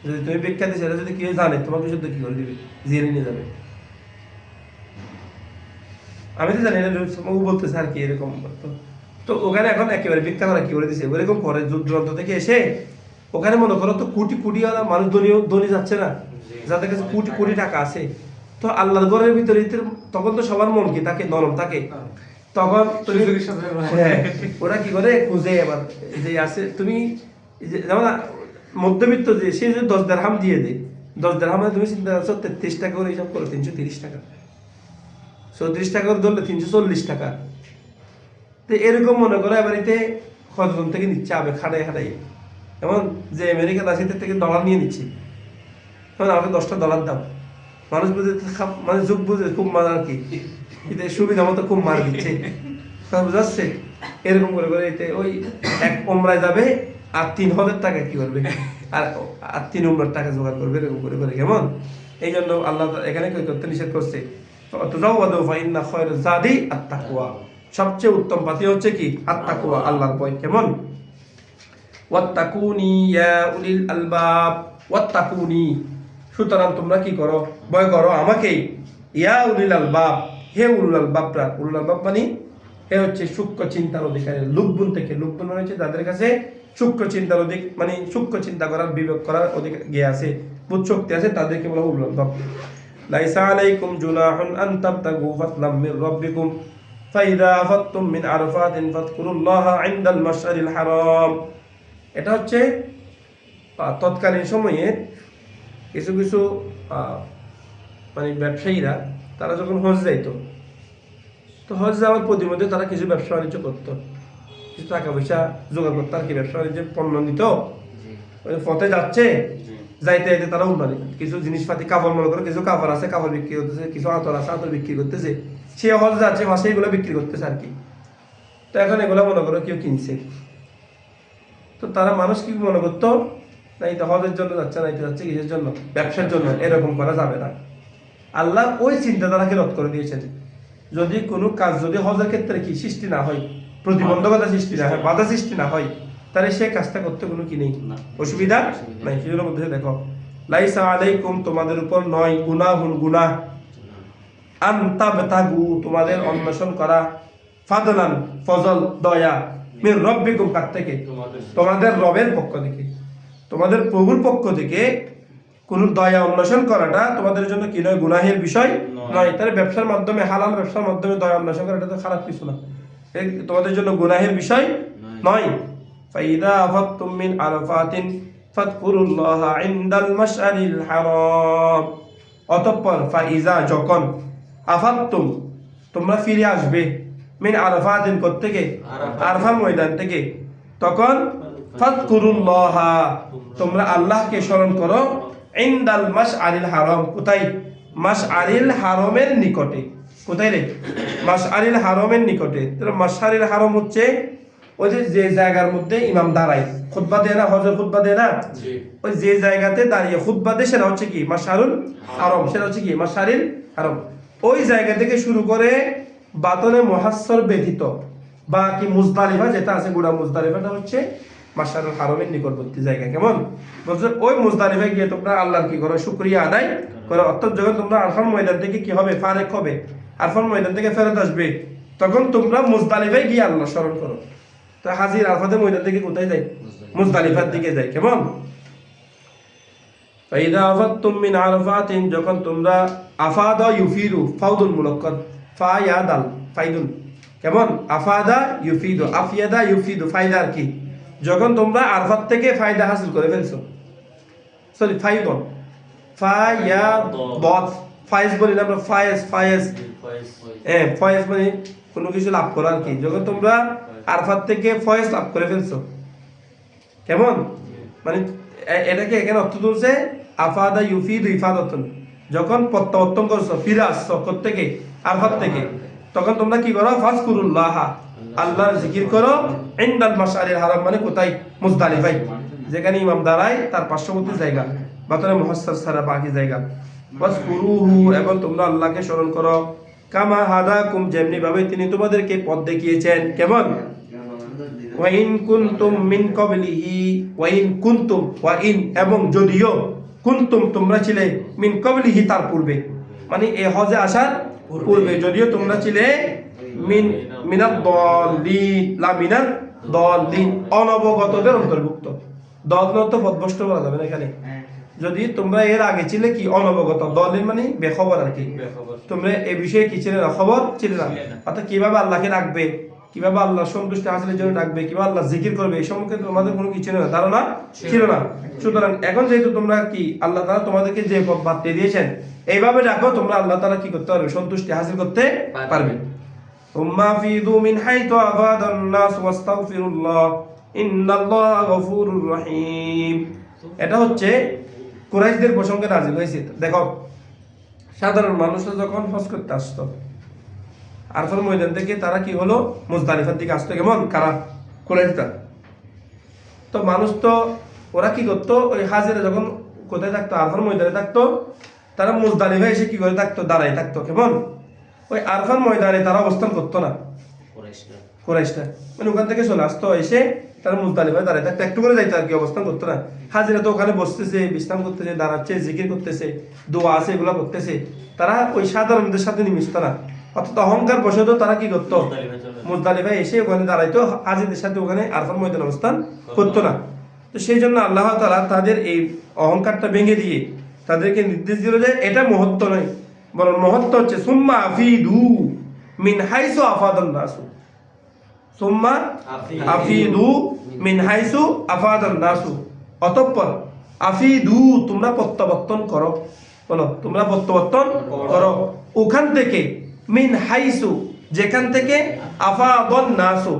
যদি তুমি ভিক্ষা দিচ্ছ এটা যদি কেউ জানে তোমাকে শুদ্ধ কি করে দিবে, জেনে নিয়ে যাবে। আমি তো জানি না, ও বলতেছে আর কি এরকম। তো ওখানে এখন একেবারে ভিক্ষা করা কি করে দিছে, ওরকম করে দূরান্ত থেকে এসে ওখানে মনে করো তো কোটি কোটি মানুষ ধনী যাচ্ছে না, যাদের কাছে কোটি কোটি টাকা আছে। তো আল্লাহর ঘরের ভিতরে তখন তো সবার মন কি থাকে, নরম থাকে। তখন হ্যাঁ, ওরা কি করে খুঁজে, এবার যে আছে তুমি যেমন মধ্যবিত্ত, যে সে যদি 10 দিরহাম দিয়ে দেয়, 10 দিরহাম তুমি চিন্তা করছো 33 টাকা করে হিসাব করো, 330 টাকা, 34 টাকা করে ধরলে 340 টাকা। তো এরকম মনে করো এবার এতে কতজন থেকে নিচ্ছে, আবে খাটাই খাটাই, এমন যে আমেরিকান আছে থেকে ডলার নিয়ে নিচ্ছে, তখন আমাকে 10টা ডলার দাও। মানুষ বুঝে, মানে যুগ বুঝে খুব মার আর কি, এতে সুবিধা মতো খুব মার দিচ্ছে, বুঝাচ্ছে। এরকম করে করে এতে ওই এক ওমরায় যাবে আর 3,000 টাকা কি করবে, আর 3 উমরার টাকা জোগাড় করবে, এরকম করে করে। কেমন? এই জন্য আল্লাহ এখানে কই করতে নিষেধ করছে, সবচেয়ে উত্তম পাতি হচ্ছে কি, আত-তাকওয়া, আল্লাহর ভয়। কেমন? ওয়াত্তাকুনি ইয়া উলিল আলবাব, ওয়াত্তাকুনি, সুতরাং তোমরা কি করো, ভয় করো আমাকেই, ইয়া উলিল আলবাব, হে উলুল আলবাবরা। উলুল আলবাব মানে হে হচ্ছে সূক্ষ্ম চিন্তার অধিকারী, লুব্বুন থেকে, লুব্বুন মানে হচ্ছে যাদের কাছে সূক্ষ্ম চিন্তার মানে সূক্ষ্ম চিন্তা করার, বিবেক করার অধিকার জ্ঞান আছে, বুদ্ধ শক্তি আছে, তাদেরকে বলা উলুল আলবাব। লাইসা আলাইকুম জুনাহুন আন তাবতাগু ফাদলাম মির রাব্বিকুম ফাইদা আফাদতুম মিন আরফাতিন ফাযকুরুল্লাহা ইনদাল মাশআরিল হারাম। এটা হচ্ছে তৎকালীন সময়ে কিছু কিছু মানে ব্যবসায়ীরা, তারা যখন হজ যাইতো, তো হজ যাওয়ার প্রতিমধ্যে তারা কিছু ব্যবসা বাণিজ্য করতো, কিছু টাকা পয়সা জোগাড় করতো আর কি, ব্যবসা বাণিজ্যের পণ্য নিত, পথে যাচ্ছে, যাইতে যাইতে তারা উন্নয়ন কিছু জিনিসপাতি, কাপড় মনে করো, কিছু কাপড় আছে, কাপড় বিক্রি করতেছে, কিছু আতর আছে, আতর বিক্রি করতেছে, সে হজ যাচ্ছে, মাসে এগুলো বিক্রি করতেছে আর কি। তো এখন এগুলো মনে করো কেউ কিনছে, তো তারা মানুষ কি মনে করতো, না এটা হজের জন্য যাচ্ছে, না এটা যাচ্ছে কিসের জন্য, ব্যবসার জন্য, এরকম করা যাবে না। আল্লাহ ওই চিন্তাধারাকে রদ করে দিয়েছেন। যদি কোনো কাজ যদি হজের ক্ষেত্রে কি সৃষ্টি না হয়, প্রতিবন্ধকতা সৃষ্টি না হয়, বাধা সৃষ্টি না হয়, তাহলে সে কাজটা করতে কোনো কি নেই, অসুবিধা নাই। সেজন্য মধ্যে দেখো, লাইসা আলাইকুম, তোমাদের উপর নয়, গুনাহুন গুনাহ, আন তাবতাগু, তোমাদের অন্বেষণ করা, ফাদলান ফজল, দয়া, মির রাব্বিকুম, কার থেকে, তোমাদের রবের পক্ষ থেকে, তোমাদের প্রভুর পক্ষ থেকে কোন দয়া অন্বেষণ করাটা তোমাদের জন্য কি নয়, গুনাহের বিষয় নয়। তাহলে ব্যবসার মাধ্যমে, হালাল ব্যবসার মাধ্যমে দয়া অন্বেষণ করাটা তো খারাপ কিছু না, তোমাদের জন্য গুনাহের বিষয় নয়। ফাইদা আফাদতুম মিন আরাফাতিন, ফাযকুরুল্লাহা ইনদাল মাশআরিল হারাম। অতঃপর ফাইজা যখন আফাদতুম তোমরা ফিরে আসবে মিন আরাফাতিন থেকে আরফা ময়দান থেকে, তখন ফাযকুরুল্লাহা তোমরা আল্লাহকে স্মরণ করো ইনদাল মাশআরিল হারাম, কোথায়? মাশআরিল হারামের নিকটে। কোথায় রে? মাশআরিল হারামের নিকটে। তাহলে মাশআরিল হারাম হচ্ছে ওই যে জায়গার মধ্যে ইমাম দাঁড়ায়, খুতবা দেয় না, হজর খুতবা দেয় না, ওই যে জায়গাতে দাঁড়িয়ে খুতবা দেয় সেটা হচ্ছে কি মাশআরুল হারাম, সেটা হচ্ছে কি মাশআরিল হারাম। ওই জায়গা থেকে শুরু করে বাতনে মুহাসসর ব্যতীত বা কি মুজদালিফা যেটা আছে, গোড়া মুজদালিফাটা হচ্ছে মাশআরুল হারামের নিকটবর্তী জায়গা। কেমন বলছে? ওই মুজদালিফায় গিয়ে তোমরা আল্লাহর কি করো? শুকরিয়া আদায় করো। অর্থাৎ যখন তোমরা আরফার ময়দান থেকে কি হবে? ফারেক হবে, আরফার ময়দান থেকে ফেরত আসবে, তখন তোমরা মুজদালিফায় গিয়ে আল্লাহ স্মরণ করো। তো হাজির আরফাতের ময়দান থেকে কোথায় যায়? মুজদালিফার দিকে যায়। কেমন? ফাইদা আফাদতুম মিন আরাফাতিন যখন তোমরা আফাদা ইউফিদু ফাউদুল মুলাক্কাদ ফায়াদাল ফাইদুন। কেমন? আফাদা ইউফিদু আফিয়াদা ইউফিদু ফায়দা কি? যখন তোমরা আরফাত থেকে ফায়দা হাসিল করে ফেলছো, সরি ফাইদন ফায়াদ ফায়েজ বলি না আমরা, ফায়েজ ফায়েজ ফায়েজ মানে কোনো কিছু লাভ করা আর কি। যখন তোমরা আরফাত থেকে ফয়েজ লাভ করে ফেলছো, কেমন? মানে এটাকে এখানে অর্থ তুলছে আফাদা ইউফিদু ইফাদাতুন। যখন প্রত্যাবর্তন করছো, ফিরে আসছো থেকে আরফাত থেকে, তখন তোমরা কি করো? ফাযকুরুল্লাহ আল্লাহর জিকির করো ইনদাল মাশআরিল হারাম, মানে কোথায়? মুজদালিফায়, যেখানে ইমাম দাঁড়ায় তার পার্শ্ববর্তী জায়গা, বাতনে মুহাসসার ছাড়া বাকি জায়গা। ওয়াজকুরুহু এবং তোমরা আল্লাহকে স্মরণ করো কামা হাদাকুম যেমনি ভাবে তিনি তোমাদেরকে পথ দেখিয়েছেন। কেমন? ওয়াইন কুনতুম মিন ক্বাবলিহি ওয়াইন কুনতুম ওয়াইন এবং যদিও কুনতুম তোমরা ছিলে মিন ক্বাবলিহি তার পূর্বে, মানে এই হজে আসার পূর্বে যদিও তোমরা ছিলে মিনাদ দাল্লিন লা মিনাদ দাল্লিন অনবগতদের অন্তর্ভুক্ত। দল তো পথভ্রষ্ট বলা যাবে না এখানে। যদি তোমরা এর আগে ছিলে কি অনবগত, দলিল মানে বেখবর আর কি, তোমরা এই বিষয়ে কি ছিলে না? খবর ছিলে না। অর্থাৎ কিভাবে আল্লাহকে রাখবে, কিভাবে আল্লাহ সন্তুষ্টি হাসিলের জন্য ডাকবে, কিভাবে আল্লাহ জিকির করবে, এই সম্পর্কে তোমাদের কোনো কিছু ছিল না, ধারণা ছিল না। সুতরাং এখন যেহেতু তোমরা কি আল্লাহ তাআলা তোমাদেরকে যে পথ বাতলে দিয়েছেন, এইভাবে ডাকো, তোমরা আল্লাহ তাআলা কি করতে পারবে? সন্তুষ্টি হাসিল করতে পারবে। উম্মা ফিদু মিন হাইতু আফাদান নাস ওয়াস্তাগফিরুল্লাহ ইন্নাল্লাহা গফুরুর রহিম। এটা হচ্ছে কুরাইশদের প্রসঙ্গে নাযিল হয়েছে। দেখো, সাধারণ মানুষরা যখন হজ করতে আসতো আরফার ময়দান থেকে, তারা কি হলো? মুজদালিফার দিকে আসতো। কেমন? কারা? কুরাইশরা। তো মানুষ তো ওরা কি করতো? ওই হাজিরা যখন কোথায় থাকতো? আরফার ময়দানে থাকতো। তারা মুজদালিফায় এসে কি করে থাকতো? দাঁড়ায় থাকতো। কেমন? ওই আরফার ময়দানে তারা অবস্থান করতো না, কুরাইশরা। মানে ওখান থেকে চলে আসতো, এসে তারা মুজদালিফায় দাঁড়ায় থাকতো, একটু করে যাইতো আর কি, অবস্থান করতো না। হাজিরা তো ওখানে বসতেছে, বিশ্রাম করতেছে, দাঁড়াচ্ছে, জিকির করতেছে, দোয়া আছে এগুলো করতেছে। তারা ওই সাধারণদের সাথে মিশত না। অর্থাৎ অহংকার বশত তারা কি করতো? মুজদালিফায় এসে ওখানে দাঁড়াইতো, হাজিদের সাথে ওখানে আরফার ময়দানে অবস্থান করতো না। তো সেই জন্য আল্লাহ তাআলা তাদের এই অহংকারটা ভেঙে দিয়ে তাদেরকে নির্দেশ দিল যে এটা মহত্ব নয়, বরং মহত্ব হচ্ছে সুম্মা আফিদু মিন হাইসু আফাদান নাসু। সুম্মা আফিদু মিন হাইসু আফাদান নাসু, অতঃপর আফিদু তোমরা প্রত্যাবর্তন করো। বলো, তোমরা প্রত্যাবর্তন করো ওখান থেকে, মিন হাইসু যেখান থেকে, আফাদান নাসু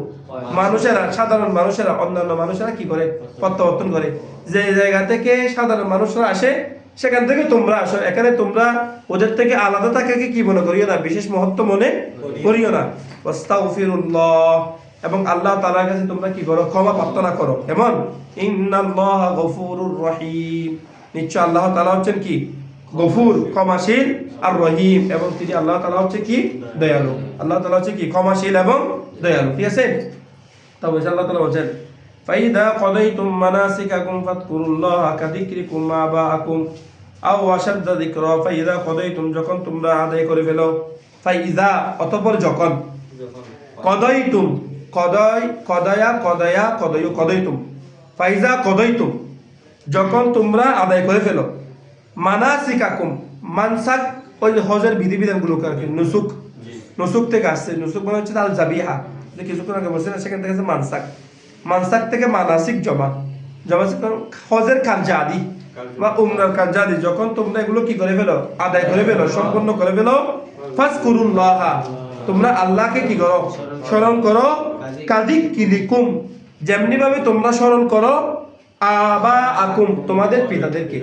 মানুষেরা, সাধারণ মানুষেরা, অন্যান্য মানুষেরা কি করে? প্রত্যাবর্তন করে। যে জায়গা থেকে সাধারণ মানুষরা আসে সেখান থেকে তোমরা আসো। এখানে তোমরা ওদের থেকে আলাদা থাকাকে কি মনে করিও না, বিশেষ মহত্ব মনে করিও না। ওয়াস্তাগফিরুল্লাহ এবং আল্লাহ তাআলার কাছে তোমরা কি করো? ক্ষমা প্রার্থনা করো। এমন ইন্নাল্লাহা গফুরুর রহিম, নিশ্চয় আল্লাহ তাআলা হচ্ছেন কি? গফুর, ক্ষমাশীল, আর রহিম এবং তিনি আল্লাহ তাআলা হচ্ছে কি? দয়ালু। আল্লাহ তাআলা হচ্ছে কি? ক্ষমাশীল এবং দয়ালু। ঠিক আছে? তবে আল্লাহ তাআলা বলেন ফাইদা কদাইতুম মানাসিকাকুম ফাযকুরুল্লাহা কাযিকরিকুম আবাআকুম আও আশাদ্দা যিকরা। ফাইদা কদাইতুম যখন তোমরা আদায় করে ফেলো, ফাইদা অতঃপর যখন, কদাইতুম কদাই কদায়া কদায়া কদায়ু কদাইতুম, ফাইজা কদাইতুম যখন তোমরা আদায় করে ফেলো, মানাসিকাকুম মানসাক ওই হজের বিধিবিধানগুলো আর কি, নুসুক, নুসুক থেকে আসছে। নুসুক মানে হচ্ছে আল জাবিহা, যে কিছুক্ষণ আগে বলছে না, সেখান থেকে মানসাক, মানসাক থেকে মানাসিক জমা, হজের কার্য আদি বা উমরার কার্য আদি যখন তোমরা এগুলো কি করে ফেলো, আদায় করে ফেলো, সম্পন্ন করে ফেলো, ফাজকুরুল্লাহ, তোমরা আল্লাহকে কি করো, স্মরণ করো, কাযিক্রিকুম, যেমনি ভাবে তোমরা স্মরণ করো আবা আকুম, তোমাদের পিতাদেরকে।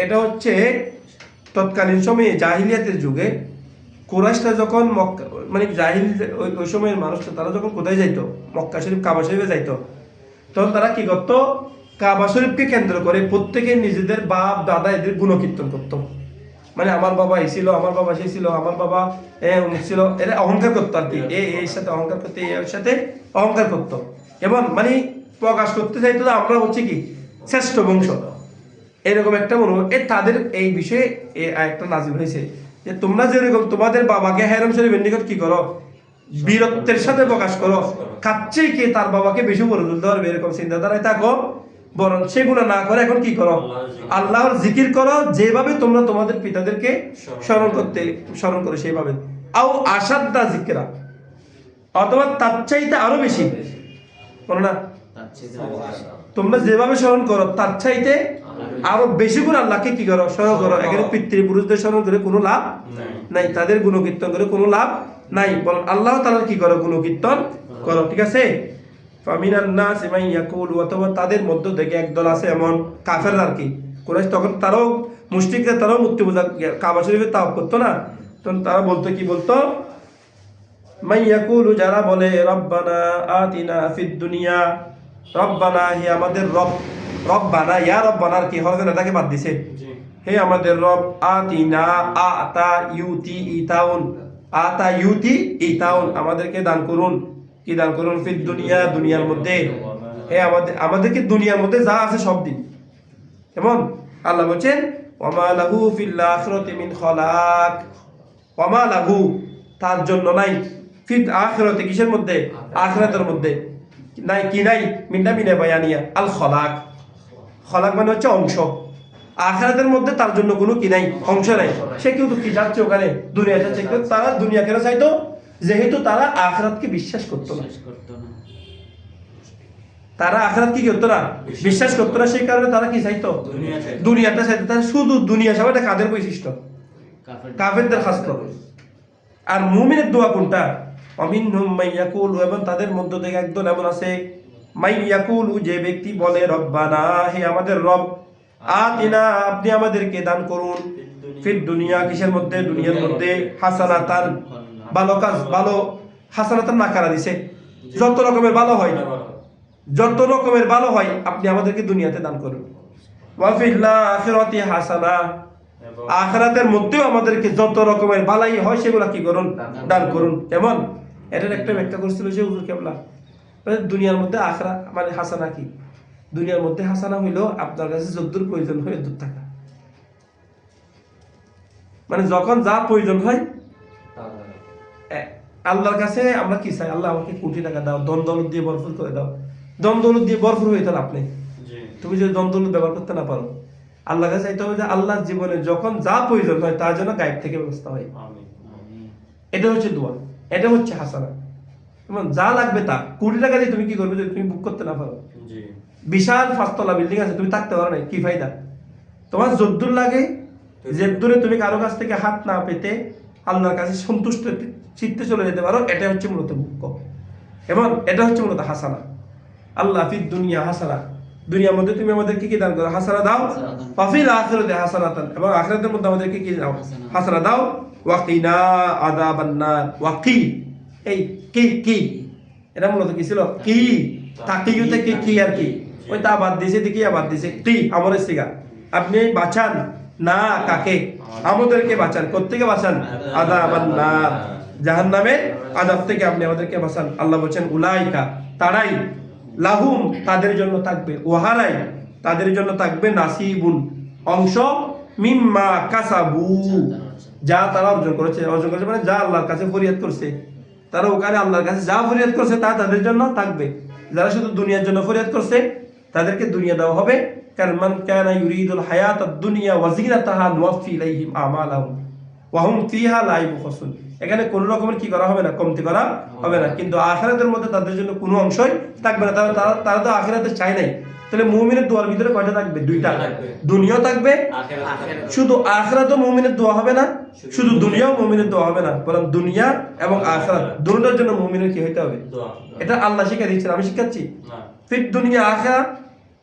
এটা হচ্ছে তৎকালীন সময়ে জাহিলিয়াতের যুগে কুরাইশরা যখন মক্কা, মানে জাহিল ওই সময়ের মানুষরা তারা যখন কোথায় যাইতো, মক্কা শরীফ, কাবা শরীফে যাইতো, তখন তারা কি করতো, কাবা শরীফকে কেন্দ্র করে প্রত্যেকে নিজেদের বাপ দাদা এদের গুণকীর্তন করতো। মানে আমার বাবা এই ছিল, আমার বাবা সেই ছিল, আমার বাবা অমুক ছিল, এরা অহংকার করতো আর কি, এর সাথে অহংকার করতে, এর সাথে অহংকার করতো, এবং মানে প্রকাশ করতে চাইতো যে আমরা হচ্ছে কি শ্রেষ্ঠ বংশ, এরকম একটা মনোভাব। তাদের এই বিষয়ে একটা নাজিল হয়েছে যে তোমরা যেরকম তোমাদের বাবাকে হেরাম শরীফের নিকট কি করো, বীরত্বের সাথে প্রকাশ করো, খাচ্ছেই কে তার বাবাকে বেশি বলে তুলতে পারবে, এরকম চিন্তাধারায় থাকো, বরং সেগুলো না করে এখন কি করো, আল্লাহর জিকির করো, যেভাবে তোমরা তোমাদের পিতাদেরকে স্মরণ করো সেইভাবে। আও আসাদ্দা জিকরা, অথবা তার চাইতে আরো বেশি, বলো না, তোমরা যেভাবে স্মরণ করো তার চাইতে আরো বেশি করে আল্লাহকে কি করো, স্মরণ করো। এখানে পিতৃপুরুষদের স্মরণ করে কোনো লাভ নাই, তাদের গুণকীর্তন করে কোনো লাভ নাই, বরং আল্লাহ তাআলার কি করো, গুণকীর্তন করো, ঠিক আছে। ফামিনান নাস মান ইয়াকুলু, অথবা তাদের মধ্য থেকে একদল আছে এমন কাফেররা আর কি, কুরাইশ তখন তারাও মুশরিকরা, তারাও মূর্তি পূজা, কাবা শরীফে তাওয়াফ করতো না, তখন তারা বলতো, কি বলতো, মান ইয়াকুলু, যারা বলে, রব্বানা আতিনা ফিদ দুনিয়া, রব্বানা, হে আমাদের রব, রব্বানা, ইয়া রব্বানা আর কি হরফে নাদাকে বাদ দিছে, হে আমাদের রব, আতিনা, আতা ইউতি ইতাউন, আতা ইউতি ইতাউন, আমাদেরকে দান করুন, কি দান করুন, ফিদ দুনিয়া, দুনিয়ার মধ্যে, হে আমাদেরকে দুনিয়ার মধ্যে যা আছে সব দিন। যেমন আল্লাহ বলছেন, ওয়ামা লাহু ফিল আখিরাতি মিন খালাক, ওয়ামা লাহু, তার জন্য নাই, ফিল আখিরাতি, কিসের মধ্যে, আখিরাতের মধ্যে, নাই, কি নাই, মিন্না মিনা বায়ানিয়া, আল খলাক, খলাক মানে হচ্ছে অংশ, আখিরাতের মধ্যে তার জন্য কোনো কি নাই, অংশ নাই। সে কিন্তু কি যাচ্ছে ওখানে, দুনিয়া যাচ্ছে, তারা দুনিয়া কেন চাইতো, যেহেতু তারা আখিরাতকে বিশ্বাস করতো না, তারা আখিরাত কি করতো না, বিশ্বাস করতো না, সেই কারণে তারা কি চাইতো, দুনিয়াটা চাইতো। তারা শুধু দুনিয়া চাইতো, এটা কাদের বৈশিষ্ট্য, কাফেরদের খাসত। আর মুমিনের দোয়া কোনটা, অমিনহুম মান ইয়াকুলু, এবং তাদের মধ্য থেকে একদল এমন আছে, মান ইয়াকুলু, যে ব্যক্তি বলে, রব্বানা, হে আমাদের রব, আতিনা, আপনি আমাদেরকে দান করুন, ফিদ দুনিয়া, কিসের মধ্যে, দুনিয়ার মধ্যে, হাসানাতান, ভালো কাজ, ভালো, হাসানাতান নাকারা দিছে, যত রকমের ভালো হয়, যত রকমের ভালো হয় আপনি আমাদেরকে দুনিয়াতে দান করুন, ওয়া ফিল আখিরাতি হাসানা, আখিরাতের মধ্যেও আমাদেরকে যত রকমের ভালাই হয় সেগুলা কি করুন, দান করুন। কেমন, এটার একটা ব্যাখ্যা করছিল যে হুজুর কেবলা, দুনিয়ার মধ্যে আখিরা মানে হাসানা কি, দুনিয়ার মধ্যে হাসানা হইলো আপনার কাছে যদ্দুর প্রয়োজন হয় দূর থাকা, মানে যখন যা প্রয়োজন হয় আল্লাহর কাছে আমরা কি চাই, আল্লাহ আমাকে কোটি টাকা দাও, ধন দৌলত দিয়ে ভরপুর করে দাও, ধন দৌলত দিয়ে ভরপুর হয়ে তাহলে আপনি, তুমি যদি ধন দৌলত ব্যবহার করতে না পারো, আল্লাহর কাছে চাইতে হবে যে আল্লাহর জীবনে যখন যা প্রয়োজন হয় তার জন্য গায়েব থেকে ব্যবস্থা হয়। এটা হচ্ছে দোয়া, এটা হচ্ছে হাসানা। যেমন যা লাগবে তা, কোটি টাকা দিয়ে তুমি কি করবে যদি তুমি বুক করতে না পারো, বিশাল 5 তলা বিল্ডিং আছে, তুমি থাকতে পারো না, কি ফায়দা? তোমার যদ্দুর লাগে, যেদূরে তুমি কারো কাছ থেকে হাত না পেতে আল্লাহর কাছে সন্তুষ্ট চিত্তে চলে যেতে পারো, এটা হচ্ছে মূলত বুক, এবং এটা হচ্ছে মূলত হাসানা। আল্লাহ ফিদ দুনিয়া হাসানা, দুনিয়ার মধ্যে তুমি আমাদেরকে কি দান করো, হাসানা দাও, ওয়াফিল আখিরাতি হাসানাতান, এবং আখিরাতের মধ্যে আমাদেরকে কি দাও, হাসানা দাও, ওয়াকিনা আযাবান নার, ওয়াকি, এই কি এটা মূলত কি ছিল, কি তাকিয়ু থেকে কি আর কি, ওই তা বাদ দিয়েছে, দেখি বাদ দিয়েছে, কি আমরের সিগা, আপনি বাঁচান না কাকে, আমাদেরকে বাঁচান, কোত্থেকে বাঁচান, আযাবান নার, জাহান্নামের আযাব থেকে আপনি আমাদেরকে বাঁচান। আল্লাহ বলেন, উলাইকা, তারাই, লাহুম, তাদের জন্য থাকবে, ওয়াহারাই, তাদের জন্য থাকবে, নাসিবুন, অংশ, মিম্মা কাসাবু, যা তারা অর্জন করেছে মানে যা আল্লাহর কাছে ফরিয়াদ করছে, তারা ওখানে আল্লাহর কাছে যা ফরিয়াদ করছে তা তাদের জন্য থাকবে। যারা শুধু দুনিয়ার জন্য ফরিয়াদ করছে তাদেরকে দুনিয়া দেওয়া হবে, কারণ মান কানা ইউরিদুল হায়াতাদ দুনিয়া ওয়া যিনাতাহা নুওয়াফি ইলাইহিম আমালাহুম ওয়া হুম ফিহা লা ইউবখাসুন। এখানে কোনো রকমের কি করা হবে না, কমতি করা হবে না, কিন্তু আখিরাতের মধ্যে তাদের জন্য কোনো অংশই থাকবে না। তারা তো আখিরাতে চায় নাই, তাহলে মুমিনের দোয়ার ভিতরে কয়টা থাকবে? দুইটা।
থাকবে।
দুনিয়াও থাকবে,
আখিরাত।
শুধু আখিরাতও মুমিনের দোয়া হবে না, শুধু দুনিয়াও মুমিনের দোয়া হবে না, বরং দুনিয়া এবং আখিরাত দুটোর জন্য মুমিনের কি হইতে হবে?
দোয়া।
এটা আল্লাহ শিক্ষা দিচ্ছেন, আমি শিখাচ্ছি।
না।
ফিদ দুনিয়া আখিরা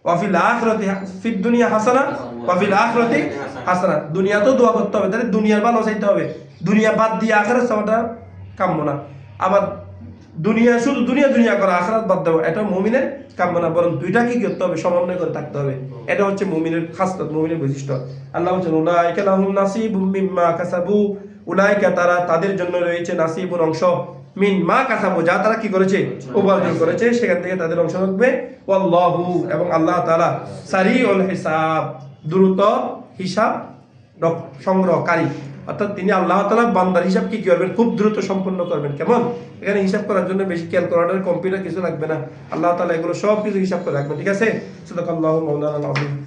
ওয়া ফিল আখিরাতি, ফিদ দুনিয়া হাসানা ওয়া ফিল আখিরাতি হাসানা। দুনিয়াতেও দোয়া করতে হবে, তাহলে দুনিয়ার ভালো চাইতে হবে। দুনিয়া বাদ দিয়ে আখিরাত চাওয়াটা কাম্য না। আবার দুনিয়া শুধু দুনিয়া দুনিয়া করা, আখিরাত বাদ দেওয়া, এটা মুমিনের কাম্য না, বরং দুইটা কি করতে হবে? সমন্বয় করে থাকতে হবে। এটা হচ্ছে মুমিনের খাসলত, মুমিনের বৈশিষ্ট্য। আল্লাহ বলেন উলাইকা লাহুম নাসিবুম মিম্মা কাসাবু, উলাইকা তারা, তাদের জন্য রয়েছে নাসিবুন অংশ, মিন মা কাসাবু, যা তারা কি করেছে? উপার্জন করেছে, সেখান থেকে তাদের অংশ থাকবে। ওয়াল্লাহু, এবং আল্লাহ তাআলা সারিউল হিসাব, দ্রুত হিসাব সংগ্রহকারী। অর্থাৎ তিনি আল্লাহ তাআলা বান্দার হিসাব কি করবেন? খুব দ্রুত সম্পন্ন করবেন। কেমন? এখানে হিসাব করার জন্য বেশি ক্যালকুলেটর, কম্পিউটার কিছু লাগবে না। আল্লাহ তাআলা এগুলো সব কিছু হিসাব করে রাখবেন। ঠিক আছে? সাদাকাল্লাহু মাওলানা আল-আযীম।